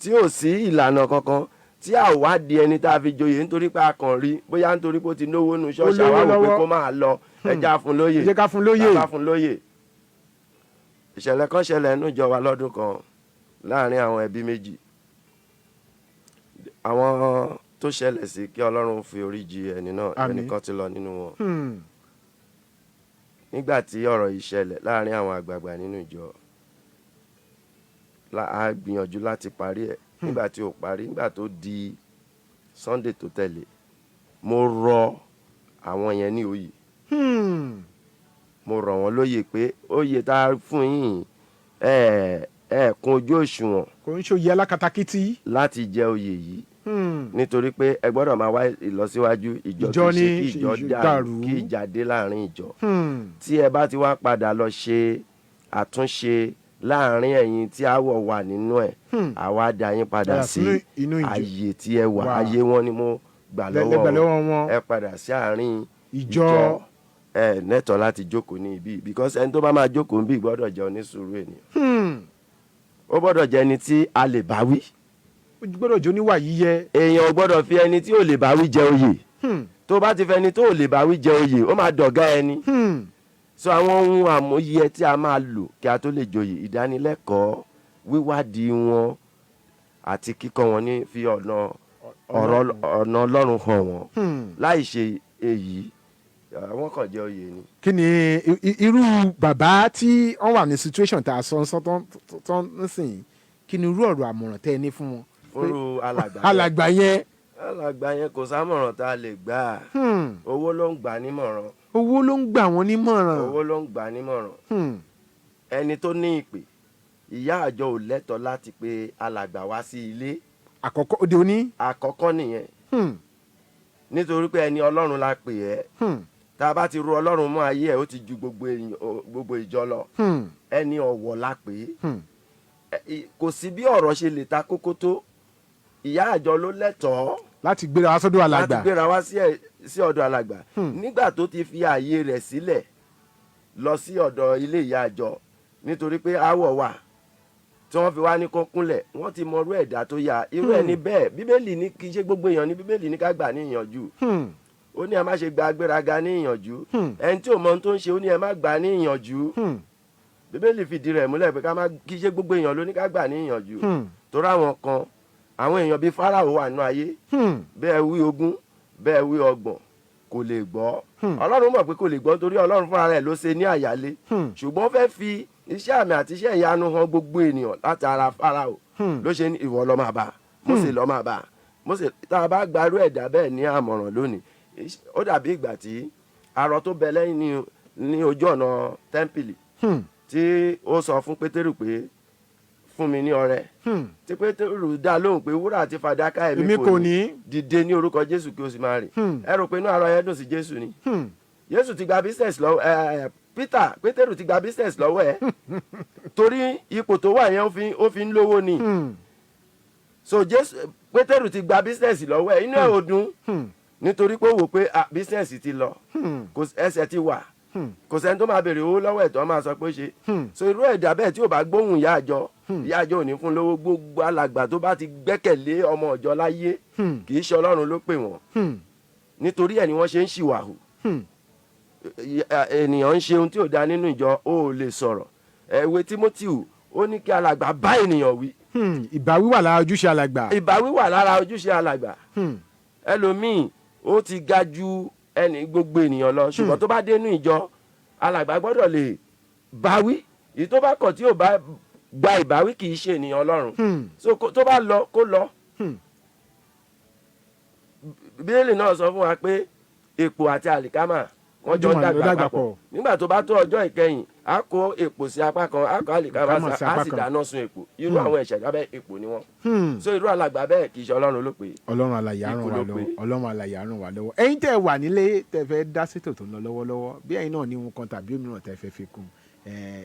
tí ò sí ìlànà kankan, tí a wá di ẹni tá a fi joyè nítorí pé a kàn rí, bóyá nítorí pé ó ti náwó nu ṣọ́ọ̀ṣì, àwa wò pé kó máa lọ, ẹja fún lóyè. Ẹ jẹ́ ká fún lóyè. Bàbá fún lóyè. Ìṣẹ̀lẹ̀ kan ṣẹlẹ̀ nínú ìjọ wa lọ́dún kan láàrin àwọn ẹbí méjì. Àwọn tó ṣẹlẹ̀ sí, kí Ọlọ́run fi orí jì ẹni náà, ẹnìkan ti lọ nínú wọn. Nígbà tí ọ̀rọ̀ yìí ṣẹlẹ̀ láàrin àwọn àgbààgbà nínú ìjọ, a gbìyànjú láti parí ẹ̀. Nígbà tí ó parí, nígbà tó di Sunday tó tẹ̀lé, mo rọ àwọn yẹn ní oyè. Mo rọ̀ wọ́n lóyè pé oyè tá a fún yín kún ojú òṣùwọ̀n. Kò ń ṣòye alákatakítí. Láti jẹ oyè yìí. Nítorí pé ẹ gbọ́dọ̀ máa wá ìlọsíwájú ìjọ, kí ìjọ dàrú, kí ìjà dé láàrin ìjọ. Tí ẹ bá ti wá padà lọ ṣe àtúnṣe láàrin ẹ̀yin tí àwọ̀ wà nínú ẹ̀, àwa dá yín padà sí ààyè tí ẹ wà. Ààyè wọn ni mo gbà lọ́wọ́ wọn. Ẹ padà sí àárín ìjọ. Nẹ́tọ̀ láti jókòó ní ibi, because ẹni tó bá máa jókòó níbí gbọ́dọ̀ jẹ́ onísùúrù ènìyàn. Ó gbọ́dọ̀ jẹ́ ẹni tí a lè bá wí. Ó gbọ́dọ̀ jẹ́ oníwà yíyẹ. Èèyàn gbọ́dọ̀ fi ẹni tí ò lè bá wí jẹ oyè. Tó bá ti fẹ́ ẹni tó ò lè bá wí jẹ oyè, ó máa dọ̀gá ẹni. So àwọn ohun àmúyẹ tí a máa lò kí a tó lè joyè: ìdánilẹ́kọ̀ọ́, wíwádìí wọn, àti kíkọ́ wọn ní fi ọ̀nà Ọlọ́run hàn wọ́n. Láì ṣe èyí, àwọn kan jẹ oyè ni. Kí ni irú bàbá tí wọ́n wà ní situation tá a sọ tán nísìnyí, kí ni irú ọ̀rọ̀ àmọ̀ràn tẹ́ ẹ ní fún wọn? Fúru alàgbà yẹn. Alàgbà yẹn kò sámọ̀ràn tá a lè gbà. Owó ló ń gbà nímọ̀ràn. owó ló ń gbà wọ́n nímọ̀ràn. owó ló ń gbà nímọ̀ràn. ẹni tó ní ìpè, ìyá àjọ ò lẹ́tọ̀ọ́ láti pe alàgbà wá sí ilé. àkọ́kọ́ òde òní. àkọ́kọ́ nìyẹn. nítorí pé ẹni ọlọ́run la pè ẹ́. tá a bá ti ru ọlọ́run mọ́ ayé ẹ̀ ó ti ju gbogbo ìjọ lọ. ẹni ọ̀wọ̀ la pè é. kò sí bí ọ̀rọ̀ ṣe lè ta kókó tó, ìyá àjọ ló lẹ́tọ̀ọ́ láti gbéra wá sọ́dọ̀ alàgbà. láti gbéra wá sí ọ̀dọ̀ alàgbà. nígbà tó ti fi ààyè rẹ̀ sílẹ̀ lọ sí ọ̀dọ̀ ilé ìyá àjọ, nítorí pé aáwọ̀ wà tí wọ́n fi wá ní kó kúnlẹ̀, wọ́n ti mọ irú ẹ̀dá tó yà irú ẹni bẹ́ẹ̀. bíbélì ní kì í ṣe gbogbo èèyàn ní bíbélì ní ká gbà ní ìyànjú. ó ní ẹ má ṣe gba agbéraga ní ìyànjú. ẹni tí ò mọ ohun tó ń ṣe ó ní ẹ má gbà ní ìyànjú. bíbélì fìdí rẹ̀ múlẹ̀ pé kì í ṣe gbogbo èèyàn ló ní ká gbà ní ìyànjú. torí àwọn èèyàn bíi Fáráò wà nínú ayé. bẹ́ẹ̀ wí 20 bẹ́ẹ̀ wí 30 kò lè gbọ́. ọlọ́run mọ̀ pé kò lè gbọ́ torí ọlọ́run fúnra rẹ̀ ló ṣe ní àyálé. ṣùgbọ́n fẹ́ fi iṣẹ́ àmì àti iṣẹ́ ìyanu hàn gbogbo ènìyàn láti ara Fáráò ló ṣe ní ìwọ lọ máa bá Mósè lọ máa bá Mósè. tá a bá gbarú ẹ̀dá bẹ́ẹ̀ ní àmọ̀ràn lónìí, ó dàbí ìgbà tí arọ tó bẹ lẹ́yìn ní ojú ọ̀nà tẹ́ḿpìlì tí ó sọ fún Pétérù pé fún mi ní ọrẹ. tí Pétérù dá lóhùn pé wúrà àti fàdákà èmi kò ní, dìde ní orúkọ Jésù kí o sì máa rìn. ẹ rò pé inú arọ yẹn dùn sí Jésù ni. Jésù ti gba business lọ́wọ́ Pétérù ti gba business lọ́wọ́ ẹ̀ torí ipò tó wà yẹn ó fi ń lówó ni. so Pétérù ti gba business lọ́wọ́ ẹ̀, inú ẹ̀ ò dùn nítorí pé ó wò pé business ti lọ, ẹsẹ̀ ti wà, kò sẹ́ni tó máa béèrè owó lọ́wọ́ ẹ̀ tó máa sọ pé ṣe. so irú ẹ̀dá bẹ́ẹ̀ tí ò bá gbóhùn ìyá àjọ ò ní fún lówó. gbogbo alàgbà tó bá ti gbẹ́kẹ̀lé ọmọ ọ̀jọ́ láyé kì í ṣe Ọlọ́run ló pè wọ́n, nítorí ẹ̀ ni wọ́n ṣe ń ṣìwàhù. ènìyàn ń ṣe ohun tí ò da nínú ìjọ ó lè sọ̀rọ̀. ìwé Tímótíù ó ní kí alàgbà bá ènìyàn wí. ìbáwí wà lára ojúṣe alàgbà. ìbáwí wà lára ojúṣe alàgbà. ẹlòmíì ó ti ga ju gbogbo ènìyàn lọ, ṣùgbọ́n tó bá dénú ìjọ alàgbà gbọ́dọ̀ lè báwí. èyí tó bá kọ̀ tí ò bá gba ìbáwí kì í ṣe ènìyàn Ọlọ́run. so tó bá lọ kó lọ. Bíbélì náà sọ fún wa pé èpò àti àlìkámà wọ́n jọ dàgbà papọ̀. nígbà tó bá tó ọjọ́ ìkẹyìn a kó èpò sí apá kan, a kó àlìkámà a sì dáná sun èpò. irú àwọn ẹ̀ṣẹ̀ lábẹ́ èpò ni wọ́n. so irú alàgbà bẹ́ẹ̀ kì í ṣe Ọlọ́run ló pè é. Ọlọ́run alàyè á ràn wá lọ́wọ́. Ọlọ́run alàyè á ràn wá lọ́wọ́. ẹ̀yin tẹ́ wà nílé tẹ́ fẹ́ dá sétò tó ń lọ lọ́wọ́lọ́wọ́, bí ẹ̀yin náà ní ohun kan tàbí òmíràn tẹ́ fẹ́ fi kún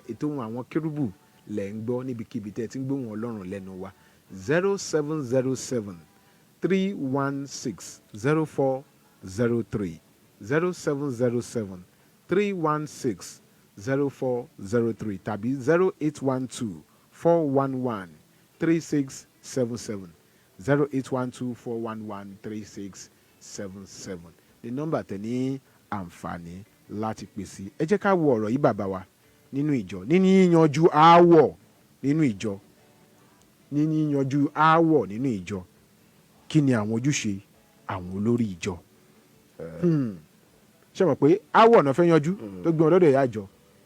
ètò Ohun Àwọn Kérúbù lẹ̀ ń gbọ́ níbikíbi tẹ́ ti ń gbóhùn Ọlọ́run lẹ́nu wa 0707 316 0403 0707 316 0403 tàbí 0812 411 3677 0812 411 3677 ní nọ́mbà tẹ́ ní àǹfààní láti pèsè. ẹ jẹ́ ká wo ọ̀rọ̀ yìí bàbá wa nínú ìjọ, níní yíyanjú aáwọ̀ nínú ìjọ, níní yíyanjú aáwọ̀ nínú ìjọ. kí ni àwọn ojúṣe àwọn olórí ìjọ? ṣé mọ̀ pé aáwọ̀ náà fẹ́ yanjú tó gbé wọn lọ́dọ̀ ìyá àjọ.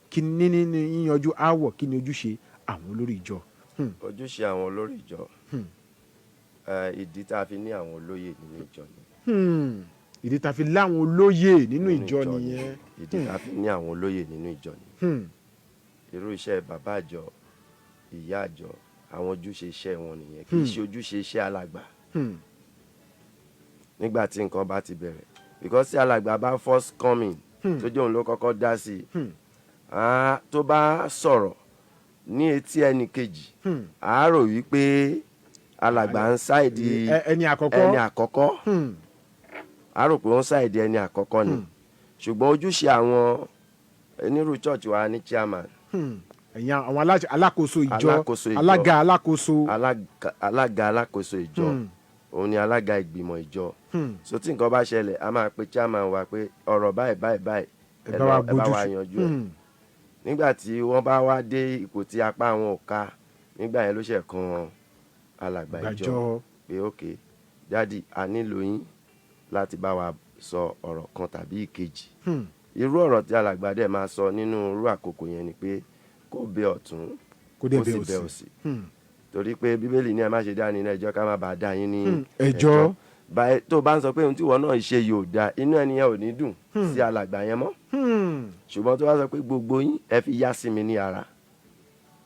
kí ni níní yíyanjú aáwọ̀, kí ni ojúṣe àwọn olórí ìjọ? ojúṣe àwọn olórí ìjọ, ìdí tá a fi ní àwọn olóyè nínú ìjọ ni. ìdí tá a fi láwọn olóyè nínú ìjọ nìyẹn. ìdí tá a fi ní àwọn olóyè nínú ìjọ ni. irú iṣẹ́ bàbá àjọ, ìyá àjọ, àwọn ojúṣe iṣẹ́ wọn nìyẹn, kì í ṣe ojúṣe iṣẹ́ alàgbà. nígbà tí nǹkan bá ti bẹ̀rẹ̀, because tí alàgbà bá first coming tó jẹ́ òun ló kọ́kọ́ dá sí i, tó bá sọ̀rọ̀ ní etí ẹnì kejì a rò wípé alàgbà ń ṣáìdì ẹni àkọ́kọ́. a rò pé ó ń ṣáìdì ẹni àkọ́kọ́ ni. ṣùgbọ́n ojúṣe àwọn onírú church wa ní chairman, ẹ̀yin àwọn alákòóso ìjọ, alága alákòóso ìjọ, òun ni alága ìgbìmọ̀ ìjọ. so tí nǹkan bá ṣẹlẹ̀ a máa pe chairman wa pé ọ̀rọ̀ báyìí ẹ bá wa yanjú ẹ̀. nígbà tí wọ́n bá wá dé ipò tí apá wọn ò ká, nígbà yẹn ló ṣe kan alàgbà ìjọ pé ok dádì a nílò yín láti bá wa sọ ọ̀rọ̀ kan tàbí ìkejì. irú ọ̀rọ̀ tí alàgbà dẹ̀ máa sọ nínú irú àkókò yẹn ni pé kó bẹ ọ̀tún kó sì bẹ òsì. torí pé Bíbélì ní ẹ má ṣe dá ní ẹjọ́ ká má bàa dá yín ní ẹjọ́. báyìí tó bá ń sọ pé ohun tí ìwọ náà ṣe yóò da, inú ẹni yẹn ò ní dùn sí alàgbà yẹn mọ́. Ṣùgbọ́n tó bá sọ pé gbogbo yín ẹ fi yá sí mi ní ara,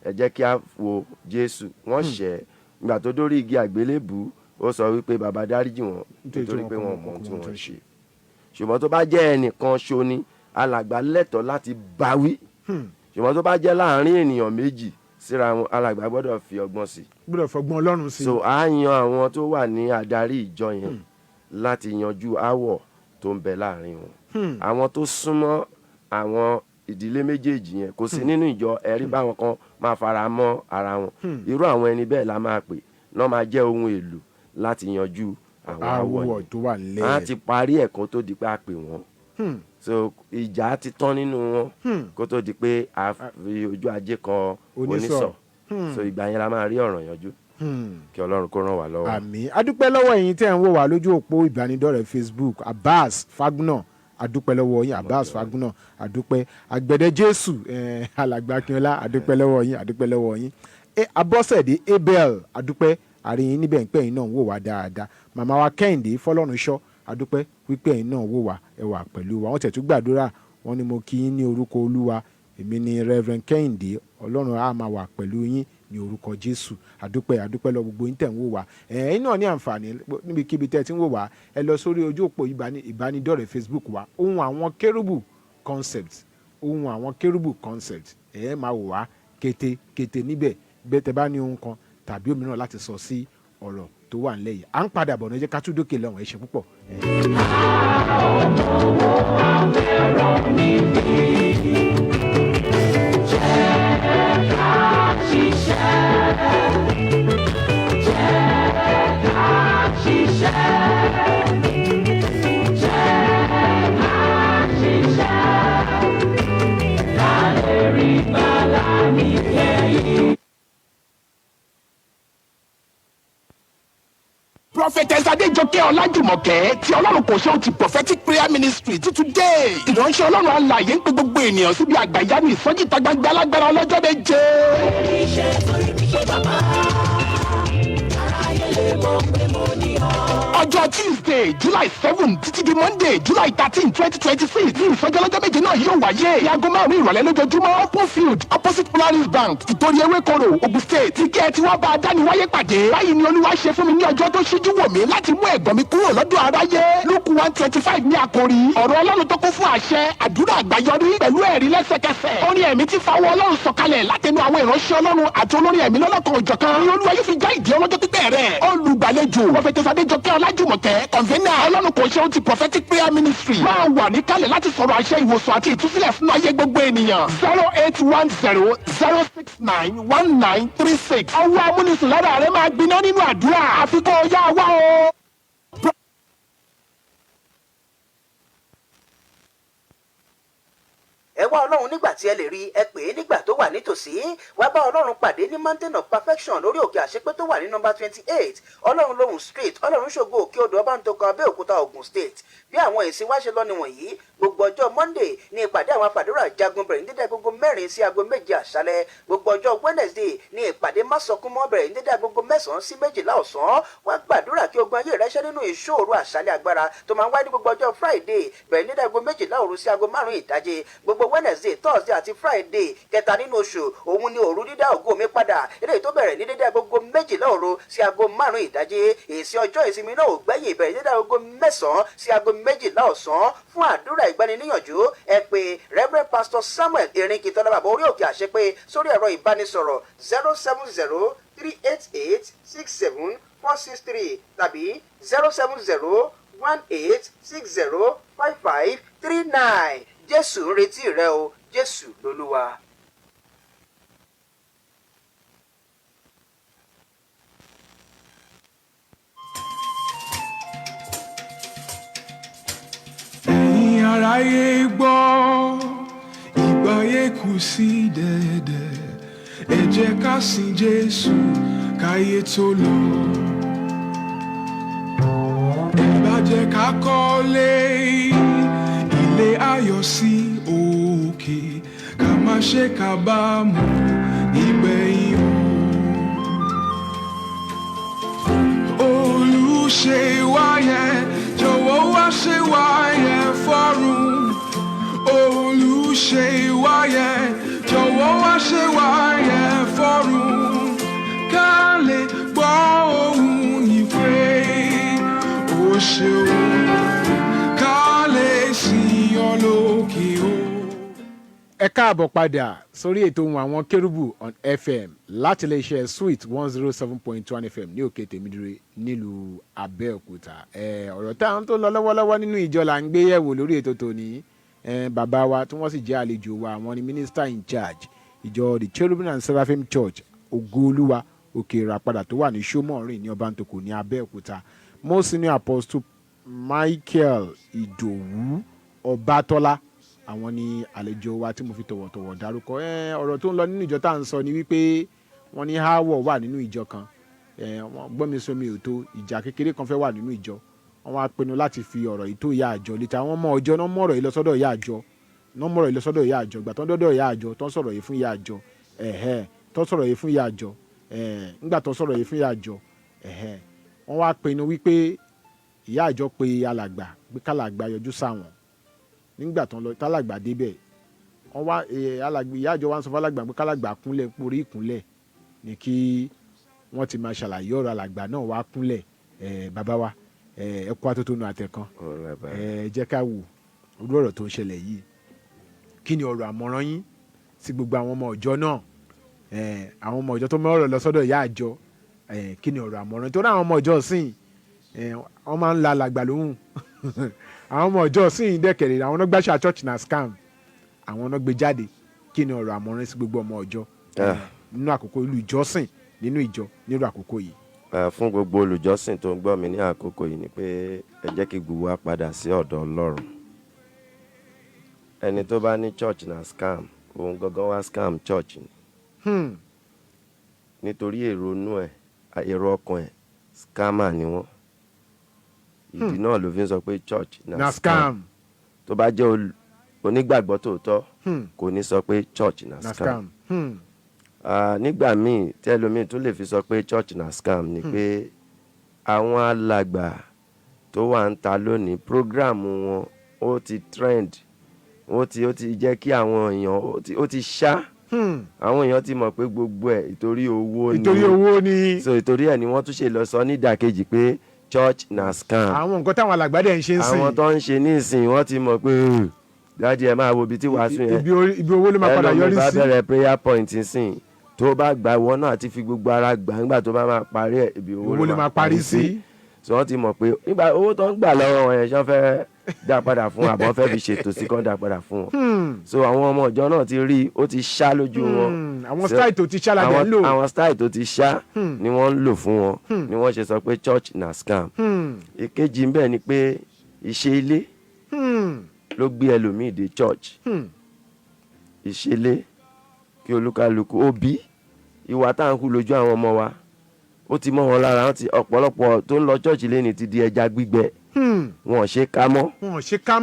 ẹ jẹ́ kí a wo Jésù, wọ́n ṣẹ̀ nígbà tó dórí igi àgbélébù, ó sọ wípé bàbá dáríjì wọn nítorí pé wọn mọ ohun tí wọ́n ṣe. Ṣùgbọ́n tó bá jẹ́ ẹnìkan ṣo ni alàgbà lẹ́tọ̀ọ́ láti báwí. Ṣùgbọ́n tó bá jẹ́ láàárín ènìyàn méjì síra wọn, alàgbà gbọ́dọ̀ fi ọgbọ́n sí. gbọ́dọ̀ fọgbọ́n Ọlọ́run sí. So a yan àwọn tó wà ní adarí ìjọ yẹn láti yanjú aáwọ̀ tó ń bẹ láàárín wọn. Àwọn tó súnmọ́ àwọn ìdílé méjèèjì yẹn kò sí nínú ìjọ, ẹ̀rí báwọn kan máa fara mọ́ ara wọn. Irú àwọn ẹni bẹ́ẹ̀ la máa pè náà máa jẹ́ ohun èlò láti yanjú àwọn aáwọ̀ tó wà nílẹ̀. a ti parí ẹ̀kọ́ tó di pé a pè wọ́n. So ìjà ti tán nínú wọn kó tó di pé a fi ojú ajé kan onísọ̀. So ìgbà yẹn la máa rí ọ̀ràn yanjú. Kí Ọlọ́run kó ràn wá lọ́wọ́. Àmín. Adúpẹ́ lọ́wọ́ ẹ̀yin tẹ́ ń wò wá lójú òpó ìbánidọ́rẹ̀ẹ́ Facebook. Abbas Fagbuna, adúpẹ́ lọ́wọ́ yín. Abbas Fagbuna, adúpẹ́. Àgbẹ̀dẹ Jésù, alàgbà Akínọlá, adúpẹ́ lọ́wọ́ yín, adúpẹ́ lọ́wọ́ yín. Abọ́sẹ̀dé Abel, adúpẹ́. Àríyìn níbẹ̀ ń pẹ́ yín náà ń wò wá dáadáa. Màmá wa Kẹ́hìndé Fọlọ́runṣọ́, adúpẹ́ wípé ẹ̀yin náà wò wá, ẹ wà pẹ̀lú wa. Wọ́n tẹ̀ tún gbàdúrà, wọ́n ní mo kí yín ní orúkọ Olúwa. Èmi ni Reverend Kẹ́hìndé, Ọlọ́run á máa wà pẹ̀lú yín ní orúkọ Jésù. Adúpẹ́ lọ gbogbo yín tẹ̀ ń wò wá. Ẹ̀yin náà ní àǹfààní níbikíbi tẹ́ ti ń wò wá, ẹ lọ sórí ojú òpó ìbánidọ́rẹ̀ẹ́ Facebook wa, Ohun Awon Kerubu concept, Ohun Awon Kerubu concept. Ẹ máa wò wá kété níbẹ̀, bẹ́ẹ̀ tẹ́ bá ní ohun kan tàbí òmíràn láti sọ sí ọ̀rọ̀ tó wà nílẹ̀ yìí. À ń padà bọ̀ ní jẹ́ ká tún dókè lọ́hùn. Ẹ ṣé púpọ̀. Prophetess Adéjọkẹ́ Ọlájùmọ̀kẹ́ tí Ọlọ́run kò ṣe ó ti prophetic prayer ministry títún dé. Ìránṣẹ́ Ọlọ́run alààyè ń pe gbogbo ènìyàn síbi àgbàyanu ìsọjí ìta gbangba alágbára ọlọ́jọ́ méje. Ọjọ́ Tuesday July 7 títí di Monday July 13 2026 ní ìsọjí ọlọ́jọ́ méje náà yóò wáyé. Ní aago 5 ìrọ̀lẹ́ lójoojúmọ́, Open Field opposite Polaris Bank ìtòrí ewékoro Ogun State. Tíkẹ́ẹ̀tì wá bá a dání wáyé pàdé. Báyìí ni Olúwa ṣe fún mi ní ọjọ́ tó ṣíjú wò mí láti mú ẹ̀gbọ́n mi kúrò lọ́dọ̀ aráyé. Luke 1:25 ní àkòrí. Ọ̀rọ̀ Ọlọ́run tó kún fún àṣẹ, àdúrà àgbáyọrí pẹ̀lú ẹ̀rí lẹ́sẹ̀kẹsẹ̀. Orin ẹ̀mí ti fawọ́ Ọlọ́run sọ̀kalẹ̀ látẹnu àwọn ìránṣẹ́ Ọlọ́run àti olórin ẹ̀mí lọ́lọ́kan òjọ̀kan. Ní Olúwa yóò fi já ìdí ọlọ́jọ́ pípẹ́ rẹ̀. Olùgbàlejò Prophetess Adéjọkẹ́ Ọlájùmọ̀kẹ́, convener Ọlọ́run kò ṣe ó ti prophetic prayer ministry. Máa wà níkàlẹ̀ láti sọ̀rọ̀ àṣẹ ìwòsàn àti ìtúsílẹ̀ fún ayé gbogbo ènìyàn. 08100691936. Ọwọ́ amúnisùn lára rẹ̀ máa gbiná nínú àdúrà. Àfikún ọ̀yá wa o. ẹ wá Ọlọ́run nígbà tí ẹ lè rí, ẹ pè é nígbà tó wà nítòsí. Wá bá Ọlọ́run pàdé ní Mountain of Perfection lórí òkè àṣepé tó wà ní nọ́mbà 28 Ọlọ́run lóhùn street, Ọlọ́run ṣògo òkè odò Ọbántòkan Abẹ́òkúta Ògùn State. Bí àwọn èsì wá ṣe lọ nìwọ̀nyí, gbogbo ọjọ́ Monday ní ìpàdé àwọn àfàdúrà jagun bẹ̀rẹ̀ ní dédé agogo 4 sí aago 7 àṣálẹ́. Gbogbo ọjọ́ Wednesday ní ìpàdé másọkúnmọ́ bẹ̀rẹ̀ ní dédé agogo 9 sí 12 ọ̀sán. Wá gbàdúrà kí ogun ayé rẹ ṣẹ́ nínú ìṣòro àṣálẹ́ agbára tó máa ń wáyé ní gbogbo ọjọ́ Friday bẹ̀rẹ̀ ní dédé agogo 12 òru sí aago 5 ìdájí. Gbogbo Wednesday, Thursday àti Friday kẹta nínú oṣù òun ni òru dídá ògo mi padà, eléyìí tó bẹ̀rẹ̀ ní dédé agogo 12 òru sí aago 5 ìdájí. Èsì ọjọ́ ìsinmi náà ò gbẹ́yìn bẹ̀rẹ̀ ní dédé agogo 9 sí aago 12 ọ̀sán. Fún àdúrà ìgbaniníyànjú ẹ pè Reverend Pastor Samuel Erinkintola bàbá orí òkè àṣepé sórí ẹ̀rọ ìbánisọ̀rọ̀ 07038667463 tàbí 07018605539. Jésù ń retí rẹ o, Jésù lolúwa. Ẹ̀yin aráyé gbọ́, ìgbáyé kù sí dẹ̀dẹ̀. Ẹ jẹ́ ká sìn Jésù káyé tó lọ. Ẹ bá jẹ́ ká kọ́lé ilé ayọ̀ sí òkè, ká má ṣe kábàámọ̀ nígbẹ̀yìn o. olùṣèwáyé jọ̀wọ́ wá ṣèwáyé fọ́run olùṣèwáyé jọ̀wọ́ wá ṣèwáyé fọ́run ká lè gbọ́ ohùn ìpè ó ṣeun ká lè sìn ọ́ lókè o. ẹ káàbọ̀ padà sórí ètò Ohun Àwọn Kérúbù on FM láti iléeṣẹ́ Sweet 107.1 FM ní òkè tèmídìrí nílùú Abẹ́òkúta. Ọ̀rọ̀ táwọn tó lọ lọ́wọ́lọ́wọ́ nínú ìjọ là ń gbé yẹ̀wò lórí ètò tòní. Bàbá wa tí wọ́n sì jẹ́ àlejò wa àwọn ni minister in charge ìjọ the Cherubim and Seraphim Church Ògo-Olúwa òkè ìràpadà tó wà ní Ṣómọ̀rìn ní Ọbántòkò ní Abẹ́òkúta. Most senior apostle Michael Ìdòwú Obatola àwọn ni àlejò wa tí mo fi tọ̀wọ̀tọ̀wọ̀ dárúkọ. Ọ̀rọ̀ tó ń lọ nínú ìjọ tá à ń sọ ni wípé wọ́n ní aáwọ̀ wà nínú ìjọ kan, wọ́n gbọ́mi sómi ò tó, ìjà kékeré kan fẹ́ wà nínú ìjọ. Wọ́n wá pinnu láti fi ọ̀rọ̀ yìí tó ìyá àjọ létí. Àwọn ọmọ ọjọ́ náà mọ̀rọ̀ yìí lọ sọ́dọ̀ ìyá àjọ, ìgbà tó ń dọ́dọ̀ ìyá àjọ tó ń sọ̀rọ̀ yìí fún ìyá àjọ, tó ń sọ̀rọ̀ yìí fún ìyá àjọ, nígbà tó ń sọ̀rọ̀ yìí fún ìyá àjọ, wọ́n wá pinnu wípé ìyá àjọ pe alàgbà pé kálàgbà yọjú sáwọn. Nígbà tó ń lọ tálàgbà débẹ̀, wọ́n wá ìyá àjọ wa ń sọ fún alàgbà pé kálàgbà kúnlẹ̀ porí ìkúnlẹ̀ ní kí wọ́n ti máa ṣàlàyé ọ̀rọ̀ alàgbà náà wá kúnlẹ̀. Bàbá wa ẹ kó atótónu àtẹ̀kan, jẹ́ ká wò orí ọ̀rọ̀ tó ń ṣẹlẹ̀ yìí. Kí ni ọ̀rọ̀ àmọ̀ràn yín sí gbogbo àwọn ọmọ ọjọ́ náà, àwọn ọmọ ọjọ́ tó mọ ọ̀rọ̀ lọ sọ́dọ̀ ìyá àjọ? Kí ni ọ̀rọ̀ àmọ̀ràn? Torí àwọn ọmọ ọjọ́ sìn wọ́n máa ń la alàgbà lóhùn. Àwọn ọmọ ọjọ́ sìn dẹ́kẹ̀rẹ̀ àwọn náà gbàṣà church na scam, àwọn náà gbé jáde. Kí ni ọ̀rọ̀ àmọ̀ràn sí gbogbo ọmọ ọjọ́ nínú àkókò ìlú ìjọsìn nínú ìjọ nínú àkókò yìí? Fún gbogbo olùjọ́sìn tó ń gbọ́ mi ní àkókò yìí ni pé ẹ jẹ́ kí gbogbo wa padà sí ọ̀dọ̀ Ọlọ́run. Ẹni tó bá ní church na scam, òun gangan wá scam church ni. Nítorí èrò ọkàn ẹ̀ scammer ni wọ́n. Ìdí náà ló fi ń sọ pé church na scam. Tó bá jẹ́ onígbàgbọ́ tòótọ́ kò ní sọ pé church na scam. Nígbà míì tí ẹlòmíì tún lè fi sọ pé church na scam ni pé àwọn alàgbà tó wà ń ta lónìí prógráàmù wọn ó ti trend, ó ti jẹ́ kí àwọn èèyàn ó ti ṣá. Àwọn èèyàn ti mọ̀ pé gbogbo ẹ̀ ìtorí owó ni. So ìtorí ẹ̀ ni wọ́n tún ṣe lọ sọ ní ìdàkejì pé church na scam. Àwọn nǹkan táwọn alàgbà dẹ̀ ń ṣe ń sìn. Àwọn tó ń ṣe ní ìsìn wọ́n ti mọ̀ pé dájú ẹ máa wo ibi tí wàásù yẹn. Ibi owó ló máa padà yọrí sí. ẹlòmíì bá bẹ̀rẹ̀ prayer point sìn tó bá gbà ìwọ náà àti fi gbogbo ara gbà nígbà tó bá máa parí ẹ̀ ibi owó ló máa parí sí. So wọ́n ti mọ̀ pé nígbà owó tó ń gbà lọ́wọ́ wọn yẹn ṣán fẹ́ dá padà fún àbọ̀ fẹ́ fi ṣètò sí kán dá padà fún wọn. So àwọn ọmọ ìjọ náà ti rí ó ti ṣá lójú wọn. Àwọn style tó ti ṣá la dẹ̀ ń lò. Àwọn style tó ti ṣá ni wọ́n ń lò fún wọn ni wọ́n ṣe sọ pé church na scam. Ìkejì ń bẹ ni pé ìṣe ilé ló gbé ẹlòmíì dé church. Ìṣe ilé kí olúkálùkù òbí ìwà tá à ń kú lójú àwọn ọmọ wa ó ti mọ́ wọn lára. Ọ̀pọ̀lọpọ̀ tó ń lọ church lẹ́ni ti di ẹja gbígbẹ. Wọn ò ṣe ká mọ́.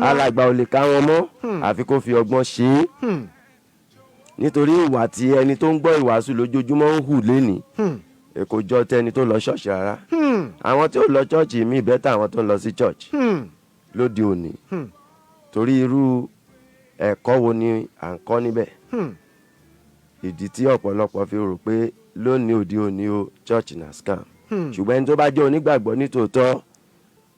Alàgbà ò lè ká wọn mọ́ àfi kó fi ọgbọ́n ṣe é. Nítorí ìwà tí ẹni tó ń gbọ́ ìwàásù lójoojúmọ́ ń hù lẹ́ni kò jọ tẹni tó lọ ṣọ́ọ̀ṣì rárá. Àwọn tí ó lọ church mi bẹ́tà àwọn tó ń lọ sí church lóde òní. Torí irú ẹ̀kọ́ wo ni à ń kọ́ níbẹ̀. Ìdí tí ọ̀pọ̀lọpọ̀ fi rò pé lónìí òde òní o church na scam. Ṣùgbọ́n ẹni tó bá jẹ́ onígbàgbọ́ nítòótọ́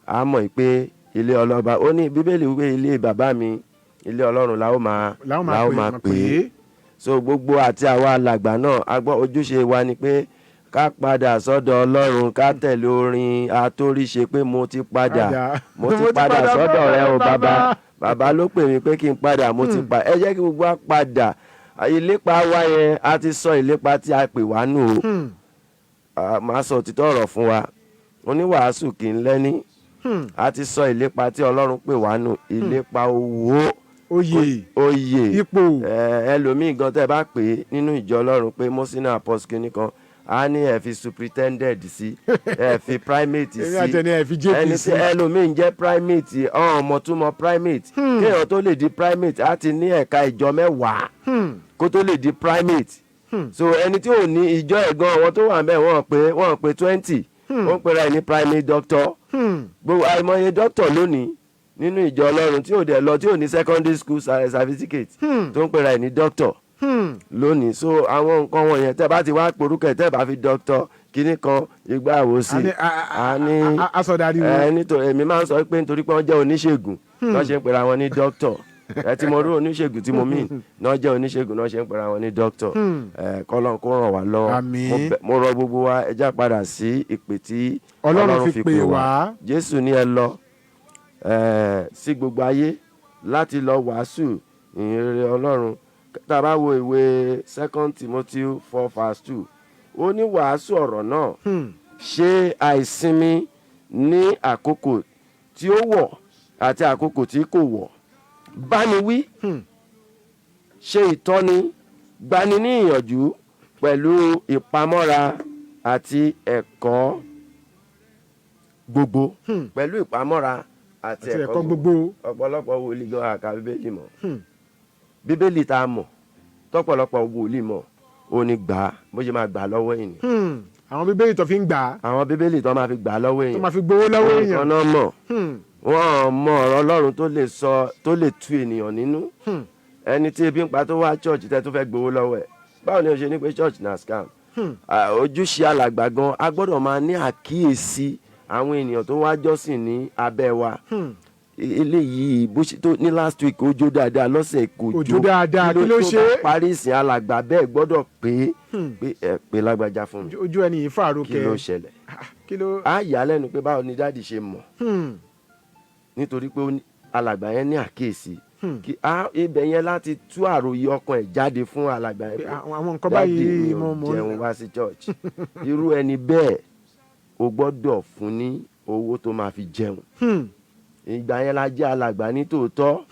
a mọ̀ pé ilé ọlọ́ba ó ní Bíbélì wípé ilé bàbá mi ilé Ọlọ́run la ó máa pè é. So gbogbo àti àwa alàgbà náà a gbọ́ ojúṣe wa ni pé ká padà sọ́dọ̀ Ọlọ́run ká tẹ̀lé orin atóríṣe pé mo ti padà sọ́dọ̀ rẹ o bàbá ló pè mí pé kí n padà mo ti padà. Ẹ jẹ́ kí gbogbo wa padà. Ìlépa wa yẹn a ti sọ ìlépa tí a pè wá nù o. Màá sọ òtítọ́ ọ̀rọ̀ fún wa. Oníwàásù kì í lẹ́ni. A ti sọ ìlépa tí Ọlọ́run pè wá nù. Ìlépa owó, oyè, ipò. Ẹlòmíì gan tẹ́ bá pè é nínú ìjọ Ọlọ́run pé mọ́sínà apostle nìkan a ní ẹ fi superintendent sí, ẹ fi primate sí. Ẹni tí ẹlòmíì ń jẹ́ primate ọmọ túmọ̀ primate. Kéèyàn tó lè di primate á ti ní ẹ̀ka ìjọ 10 kó tó lè di primate. So ẹni tí ò ní ìjọ ẹ̀gan àwọn tó wà ńbẹ̀ wọ́n pé 20 ó ń pera ẹ̀ ní primary doctor gbogbo àìmọye doctor lónìí nínú ìjọ ọlọ́run tí ò dẹ̀ lọ tí ò ní secondary school certificate tó ń pera ẹ̀ ní doctor lónìí. So àwọn nǹkan wọ̀nyẹn tẹ́ bá ti wá porúkọ ẹ̀ tẹ́ bá fi doctor kíní kan ìgbà àwòsí asọ̀dàdì wọn. nítorí èmi máa ń sọ pé nítorí pé wọ́n jẹ́ oníṣègùn náà ṣe ń pera wọn ní doctor ẹ ti mọ irú oníṣègùn tí mo mean náà jẹ́ oníṣègùn náà ṣe ń pera wọn ní doctor kọ́lọ́n kó ràn wá lọ́wọ́. mo rọ gbogbo wa ẹ já padà sí ìpè tí Ọlọ́run fi pè wá. Jésù ní ẹ lọ sí gbogbo ayé láti lọ wàásù ìhìnrere Ọlọ́run. Tá a bá wo ìwé 2 Timothy 4:2 ó ní wàásù ọ̀rọ̀ náà ṣe àìsinmi ní àkókò tí ó wọ̀ àti àkókò tí kò wọ̀ báni wí ṣe ìtọ́ni gbani ní ìyànjú pẹ̀lú ìpamọ́ra àti ẹ̀kọ́ gbogbo pẹ̀lú ìpamọ́ra àti ẹ̀kọ́ gbogbo. ọ̀pọ̀lọpọ̀ wòlíì gan àka bíbélì mọ̀ bíbélì tá a mọ̀ tọ́pọ̀lọpọ̀ wòlíì mọ̀ ó ní gbà á bó ṣe máa gbà á lọ́wọ́ èèyàn. àwọn bíbélì tó fi ń gbà á. àwọn bíbélì tó máa fi gbà á lọ́wọ́ èèyàn. tó máa fi gbowó lọ́wọ́ èèyàn. nǹkan náà mọ̀ wọ́n mọ ọ̀rọ̀ Ọlọ́run tó lè tu ènìyàn nínú. ẹni tí ebi ń pa tó wá church tẹ́ tó fẹ́ gbowó lọ́wọ́ ẹ̀ báwo ni o ṣe ní pé church na scam. ojúṣe alàgbà gan a gbọ́dọ̀ máa ní àkíyèsí àwọn ènìyàn tó wá jọ́sìn ní abẹ́ wa. eléyìí bó ṣe tó ní last week ó jó dáadáa lọ́sẹ̀ kò jó dáadáa kí ló ṣe tó bá parí ìsìn alàgbà bẹ́ẹ̀ gbọ́dọ̀ pé ẹ pé lágbájá fún mi ojú ẹni yìí fàárọ̀ kẹ kí ló ṣẹlẹ̀ á yà á lẹ́nu pé báwo ni dáàdì ṣe mọ̀ nítorí pé alàgbà yẹn ní àkíyèsí kí ibẹ̀ yẹn láti tú àròyé ọkàn ẹ̀ jáde fún alàgbà yẹn pé àwọn nǹkan báyìí mo jẹun wá sí church irú ẹni bẹ́ẹ̀ o gbọ́dọ̀ fún ní owó tó máa fi jẹun. Ìgbà yẹn la jẹ́ alàgbà ní tòótọ́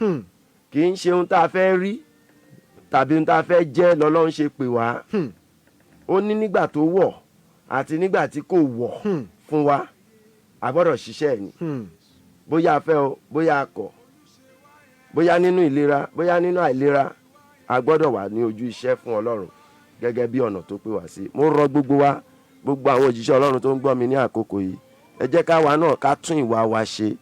kì í ṣe ohun tá a fẹ́ rí tàbí ohun tá a fẹ́ jẹ́ lọ́lọ́run ṣe pè wá. Ó ní nígbà tó wọ̀ àti nígbà tí kò wọ̀ fún wa a gbọ́dọ̀ ṣiṣẹ́ ẹ̀ ni. Bóyá a fẹ́ o bóyá a kọ̀ bóyá nínú ìlera bóyá nínú àìlera a gbọ́dọ̀ wà ní ojú iṣẹ́ fún Ọlọ́run gẹ́gẹ́ bí ọ̀nà tó pè wá sí. Mo rọ gbogbo wa gbogbo àwọn òjíṣẹ́ Ọlọ́run tó ń gbọ́ mi ní àkókò yìí ẹ jẹ́ ká wa náà ká tún ìwà wa ṣe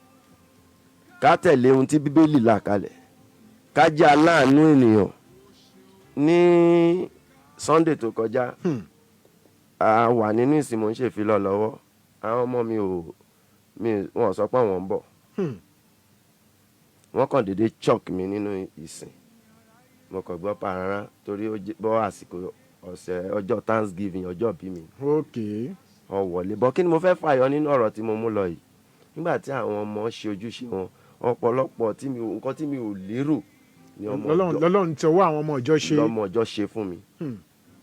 ká tẹ̀lé ohun tí Bíbélì là kalẹ̀ ká jẹ́ aláàánú ènìyàn. Ní Sunday tó kọjá a wà nínú ìsìn mò ń ṣèfilọ̀ lọ́wọ́ àwọn ọmọ wọn sọ pé àwọn ń bọ̀ wọ́n kàn déédé shock mi nínú ìsìn mo kàn gbọ́ parara torí ó bọ́ àsìkò ọjọ́ Thanksgiving ọjọ́ bí mi. Wọ́n wọlé bọ́ kí ni mo fẹ́ fàyọ nínú ọ̀rọ̀ tí mo mú lọ yìí nígbà tí àwọn ọmọ ṣe ojúṣe wọn ọ̀pọ̀lọpọ̀ nǹkan tí mi ò lérò ni Ọlọ́run tí ọwọ́ àwọn ọmọ ìjọ ṣe fún mi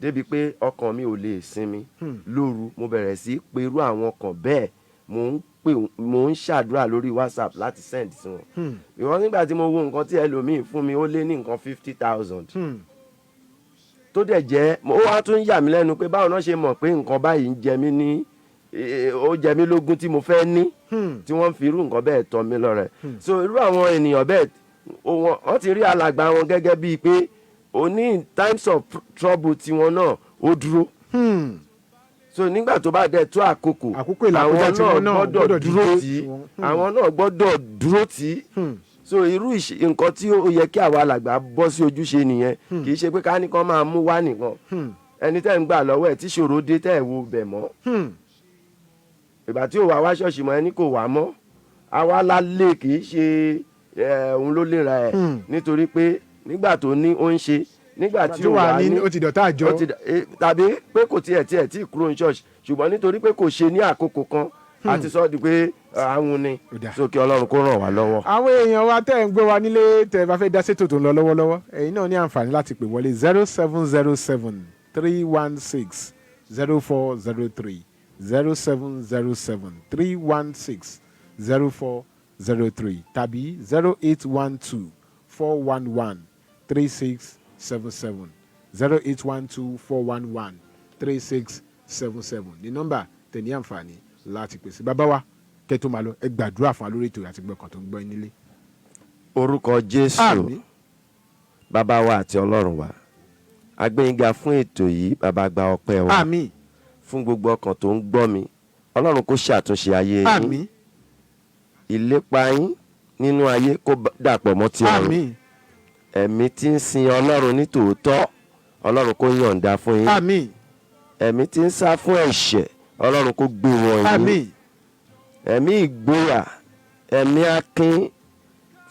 débi pé ọkàn mi ò lè sinmi lóru mo bẹ̀rẹ̀ sí pé irú àwọn ọkàn bẹ́ẹ̀ mo ń ṣàdúrà lórí WhatsApp láti send sí wọn. ìwọ nígbà tí mo wo nǹkan tí ẹlòmíì fún mi ó lé ní nǹkan 50,000 tó dẹ̀ jẹ́ ó wá tún yà mí lẹ́nu pé báwo náà ṣe mọ̀ pé nǹkan báyìí ń jẹ mí ní ó jẹ mí lógún tí mo fẹ́ ní tí wọ́n fi irú nǹkan bẹ́ẹ̀ tọ́ mi lọ́rẹ. So irú àwọn ènìyàn bẹ́ẹ̀ wọ́n ti rí alàgbà wọn gẹ́gẹ́ bíi pé ó ní times of trouble tiwọn náà ó dúró. So nígbà tó bá dẹ̀ tó àkókò àwọn náà gbọ́dọ̀ dúró tì í. So irú nǹkan tí ó yẹ kí àwa alàgbà bọ́ sí ojúṣe nìyẹn kì í ṣe pé ká ní kán máa mú wá nìkan ẹni tẹ́ ń gbà lọ́wọ́ ẹ̀ tí ṣòro dé tẹ́ ẹ̀ wo bẹ̀ mọ́ ìgbà tí ò wá ṣọ́ọ̀ṣì mọ́ ẹni kò wá mọ́ àwa lálé kì í ṣe òun ló lera ẹ̀ nítorí pé nígbà tó ní ó ń ṣe nígbà tí ó wà ní ó ti dọ̀tá àjọ tàbí pé kò tiẹ̀ tí kúrò ní ṣọ́ọ̀ṣì ṣùgbọ́n nítorí pé kò ṣe ní àkókò kan àti sọ di pé àwọn ni sókè Ọlọ́run kó ràn wá lọ́wọ́. àwọn èèyàn wa tẹ́ ń gbé wa nílé tẹ́ bá fẹ́ dá sétò tó ń lọ lọ́wọ́lọ́wọ́ ẹ̀yin náà ní àǹfààní láti pè wọlé 0707 316 0403 0707 316 0403 tàbí 0812 411 3677 0812 411 3677 ní nọ́mbà tẹ́ ní àǹfààní láti pèsè. Bàbá wa kẹ́tọ́ máa lọ ẹ gbàdúrà fún wa lórí ètò àti gbọ̀kàn tó ń gbọ́ nílé. Orúkọ Jésù bàbá wa àti Ọlọ́run wa a gbé yín ga fún ètò yìí bàbá gba ọpẹ́ wa. Àmín. Fún gbogbo ọkàn tó ń gbọ́ mi ọlọ́run kó ṣàtúnṣe ayé yín, àmín ìlépa yín nínú ayé kó dàpọ̀ mọ́ ti ọ̀run, àmín ẹ̀mí tí ń sin ọlọ́run ní tòótọ́ ọlọ́run kó yọ̀ǹda fún yín, àmín ẹ̀mí tí ń sá fún ẹ̀ṣẹ̀ ọlọ́run kó gbé wọn yín, àmín ẹ̀mí ìgboyà ẹ̀mí akin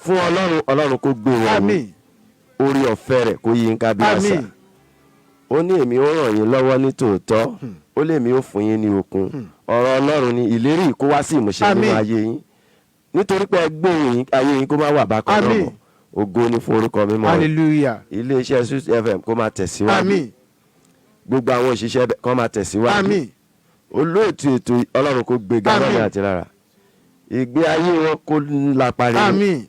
fún ọlọ́run kó gbé wọn yín, àmín orí ọ̀fẹ́ rẹ̀ kó yí ń ká bí àṣà. àmín Ó ní èmi ó ràn yín lọ́wọ́ ní tòótọ́, ó lè mi ó fún yín ní okun. Ọ̀rọ̀ ọlọ́run ni ìlérí kó wá sí ìmúṣẹ nínú Àmín. ayé yín, nítorí pé ẹgbẹ́ ayé yín kó má wà bákan náà Àmín. mọ́. Ògo ni fún orúkọ mímọ́ rẹ̀. hallelujah Iléeṣẹ́ Sweet FM kó máa tẹ̀síwájú, àmín gbogbo àwọn òṣìṣẹ́ kó máa tẹ̀síwájú, àmín olóòtú ètò ọlọ́run kó gbé gánà Àmín. àti rárá, ìgbé ayé wọn kó lápá rere, àmín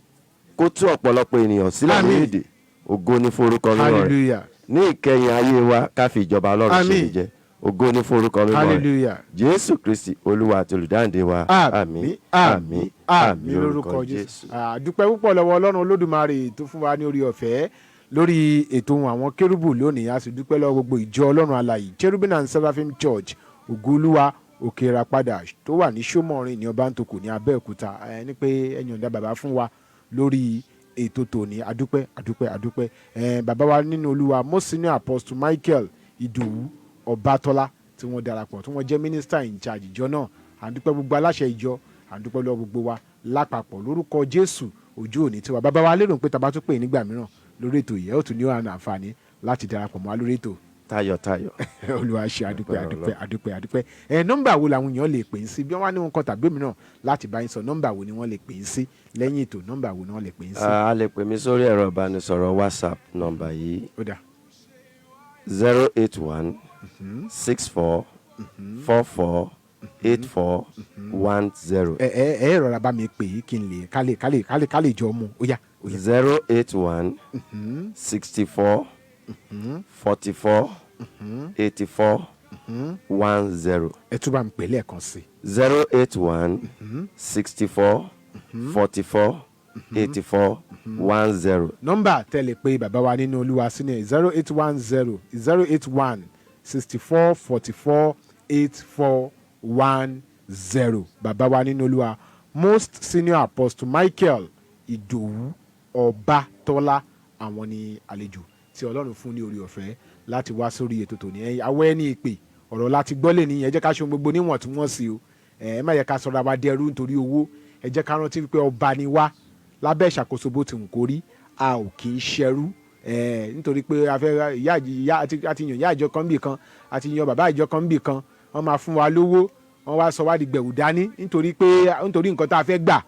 kó tú ọ̀pọ̀lọpọ̀ ènìyàn sílẹ̀ Àmín. ní èdè. Ògo ni fún orúkọ mímọ́ rẹ̀. hallelujah Ní ìkẹyìn ayé wa ká fi ìjọba ọlọ́run ṣe Àmín. lè jẹ́. Ògo ni fún orúkọ mímọ́ rẹ̀. hallelujah Jésù Kristi olúwa àti olùdáǹdè wa. àmín àmín àmín lórúkọ Jésù. Àdúpẹ́ púpọ̀ lọ́wọ́ Ọlọ́run Olódùmarè tó fún wa ní orí ọ̀fẹ́ lórí ètò Ohun Àwọn Kérúbù lónìí. A sì dúpẹ́ lọ́wọ́ gbogbo ìjọ Ọlọ́run alààyè Cherubim and Seraphim Church Ògúnolúwa Òkè-Ìràpadà tó wà ní Ṣómọ̀rin ní Ọbántòkò ní Abẹ́òkúta, ní pé ẹ yọ̀ǹda bàbá fún wa lórí ètò tòní. Adúpẹ́ bàbá wa nínú Olúwa Most Senior Apostle Michael Ìdòwú Obatola tí wọ́n darapọ̀ tí wọ́n jẹ́ minister in charge ìjọ náà. Àdúpẹ́ gbogbo aláṣẹ ìjọ, àdúpẹ́ lọ́wọ́ gbogbo wa lápapọ̀ lórúkọ Jésù. Ojú òní tiwa bàbá wa lérò pé tàbá tún pè nígbà mìíràn lórí ètò yìí ẹ ó tún ní àǹfààní láti darapọ̀ mọ́ wa lórí ètò. Tayọ̀tayọ̀. Olúwa ṣe àdúpẹ́. Nọ́mbà wo làwọn èèyàn lè pè ń sí bí wọ́n wá ní wọn kan tàbí mìíràn láti bá yín sọ, nọ́mbà wo ni wọ́n lè pè ń sí lẹ́yìn ètò, nọ́mbà wo ni wọ́n lè pè ń sí. A lè pè mí sórí ẹ̀rọ ìbánisọ̀rọ̀ WhatsApp nọ́mbà yìí Ó dà 081 64 44 84 10. ẹ rọra bá mi pè é kí n lè ká lè jọ mú ó yá. 081 64 44 84 10. Ẹ tún bá mi pè lẹ́ẹ̀kan sí. 081 64 44 84 10. Nọ́mbà tẹ́lẹ̀ pé bàbá wa nínú Olúwa sí ní 0810 081 64 44 84 10. Bàbá wa nínú Olúwa Most Senior Apostle Michael Ìdòwú Ọbátọ́lá, àwọn ni àlejò tí Ọlọ́run fún ní orí ọ̀fẹ́ láti wá sórí ètò tòní. Àwọ̀ ẹni ìpè ọ̀rọ̀ láti gbọ́ lè ní ẹ jẹ́ ká ṣe ohun gbogbo níwọ̀ntúnwọ̀nsì o. Ẹ má yẹ ká sọra wa dẹrú nítorí owó. Ẹ jẹ́ ká rántí wípé ọba ni wá lábẹ́ ìṣàkóso bó ti wù kó rí, a ò kì í ṣẹrú. Nítorí pé a fẹ́ àti yan ìyá ìjọ kan bì kan àti yan bàbá ìjọ kan bì kan, wọ́n máa fún wa lówó, wọ́n wá sọ wá di gbẹ̀wù dání nítorí nǹkan tá a fẹ́ gbà.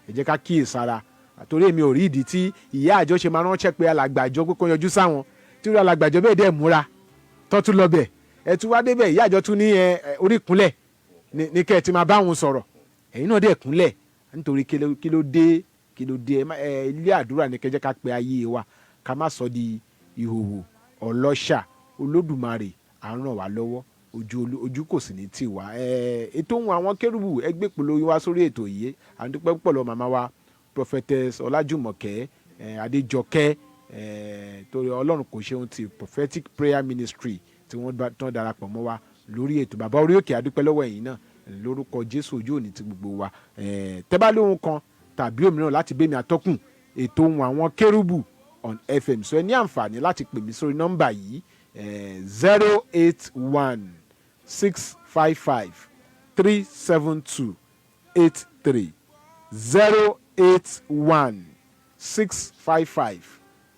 Ẹ jẹ́ ká kíyèsára. Àtòrí èmi ò rí ìdí tí ìyá àjọ ṣe máa ránṣẹ́ pé alàgbà àjọ kókó yọjú sáwọn tí ó rí alàgbà àjọ bẹ́ẹ̀ dẹ̀ múra tó tún lọ bẹ̀ ẹ tún wá débẹ̀ ìyá àjọ tún ní orí ìkúnlẹ̀ ní kẹ́ ẹ ti máa bá wọn sọ̀rọ̀, ẹ̀yin náà dẹ̀ kúnlẹ̀ nítorí kí ló dé ilé àdúrà ní kẹjẹ́ ká pe ayé wa ká má sọ di ìhòòhò ọlọ́ṣà. Olódùmarè à ń ràn wá lọ́wọ́, ojú kò sì ní tì wá. Ètò Ohun Àwọn Kérúbù ẹgbẹ́ ìpolówó wá sórí ètò yìí. À ń dúpẹ́ púpọ̀ lọ màmá wa Prophetess Ọlájùmọ̀kẹ́ Adéjọkẹ́ torí Ọlọ́run kò ṣeun ti Prophetic Prayer Ministry tí wọ́n tán darapọ̀ mọ́ wa lórí ètò. Bàbá orí òkè adúpẹ́ lọ́wọ́ ẹ̀yin náà lórúkọ Jésù. Ojú òní ti gbogbo wa. Tẹ́bá lóhun kan tàbí òmíràn láti bẹ́ẹ̀ mi atọ́kùn ètò Ohun Àwọn Kérúbù on FM, so ẹ ní àǹfààní láti pè mí sórí nọ́mbà yìí 081 655 372 83 081 655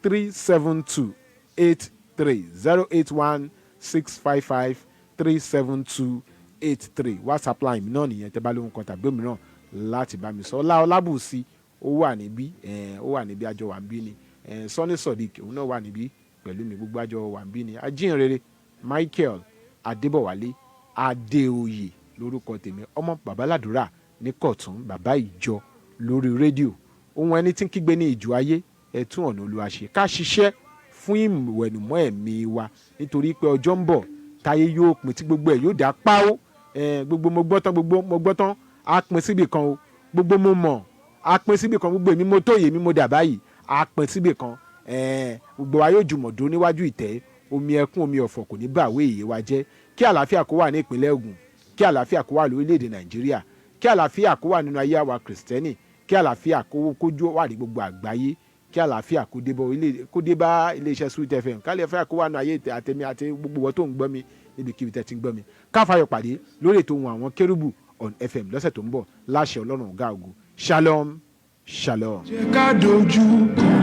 372 83 081 655 372 83. WhatsApp line mi náà nìyẹn tẹ́ bá lóhun kan tàbí òmíràn láti bá mi sọ. Ọlábùsí ó wà níbí àjọ wà níbí ni. Sọ́ní Sodiq òun náà wà níbí pẹ̀lú mi, gbogbo àjọ wà níbí ni. Ajínrere Michael Adébọ̀wálé Adéoyè lórúkọ tèmi, ọmọ babaládùúrà ní Kọ̀tún, bàbá ìjọ lórí rédíò. Ohun ẹni tí ń kígbe ní ìjọ ayé ẹ tún ọ̀nà Olúwa ṣe, ká ṣiṣẹ́ fún ìwẹ̀nùmọ́ ẹ̀mí wa nítorí pé ọjọ́ ń bọ̀ táyé yóò pin tí gbogbo ẹ̀ yóò dá páó. Gbogbo mo gbọ́ tán á pin síbì kan o, gbogbo mo mọ̀ á pin síbì kan, gbogbo èmi mo tóye mi mo dà báyìí á pin síbì kan. Gbogbo wa yóò jùmọ̀ dúró níwájú ìtẹ́, omi ẹkún omi ọ̀fọ̀ kò ní bàwé èyí wa jẹ́. Kí àlàáfíà kó wà ní ìpínlẹ̀ Ògùn, kí àlàáfíà kó wà lórílẹ̀‐èdè Nàìjíríà, kí àlàáfíà kó wà nínú ayé àwa Kìrìsìtẹ́nì, kí àlàáfíà kójú wà ní gbogbo àgbáyé, kí àlàáfíà kó dé bá iléeṣẹ́ Sweet FM, kí àlàáfíà kó wà nínú ayé àtẹ̀mí àti gbogbo wọn tó ń gbọ́ mi níbikíbi tẹ́ ti ń gbọ́ mi. Káfáyọ̀ pàdé lórí ètò Ohun Àwọn Kérúbù on FM lọ́sẹ̀ tó ń bọ̀ láṣẹ Ọlọ́run ọ̀gá ògo. Shalom, shalom. jẹ́ ká dojú kọ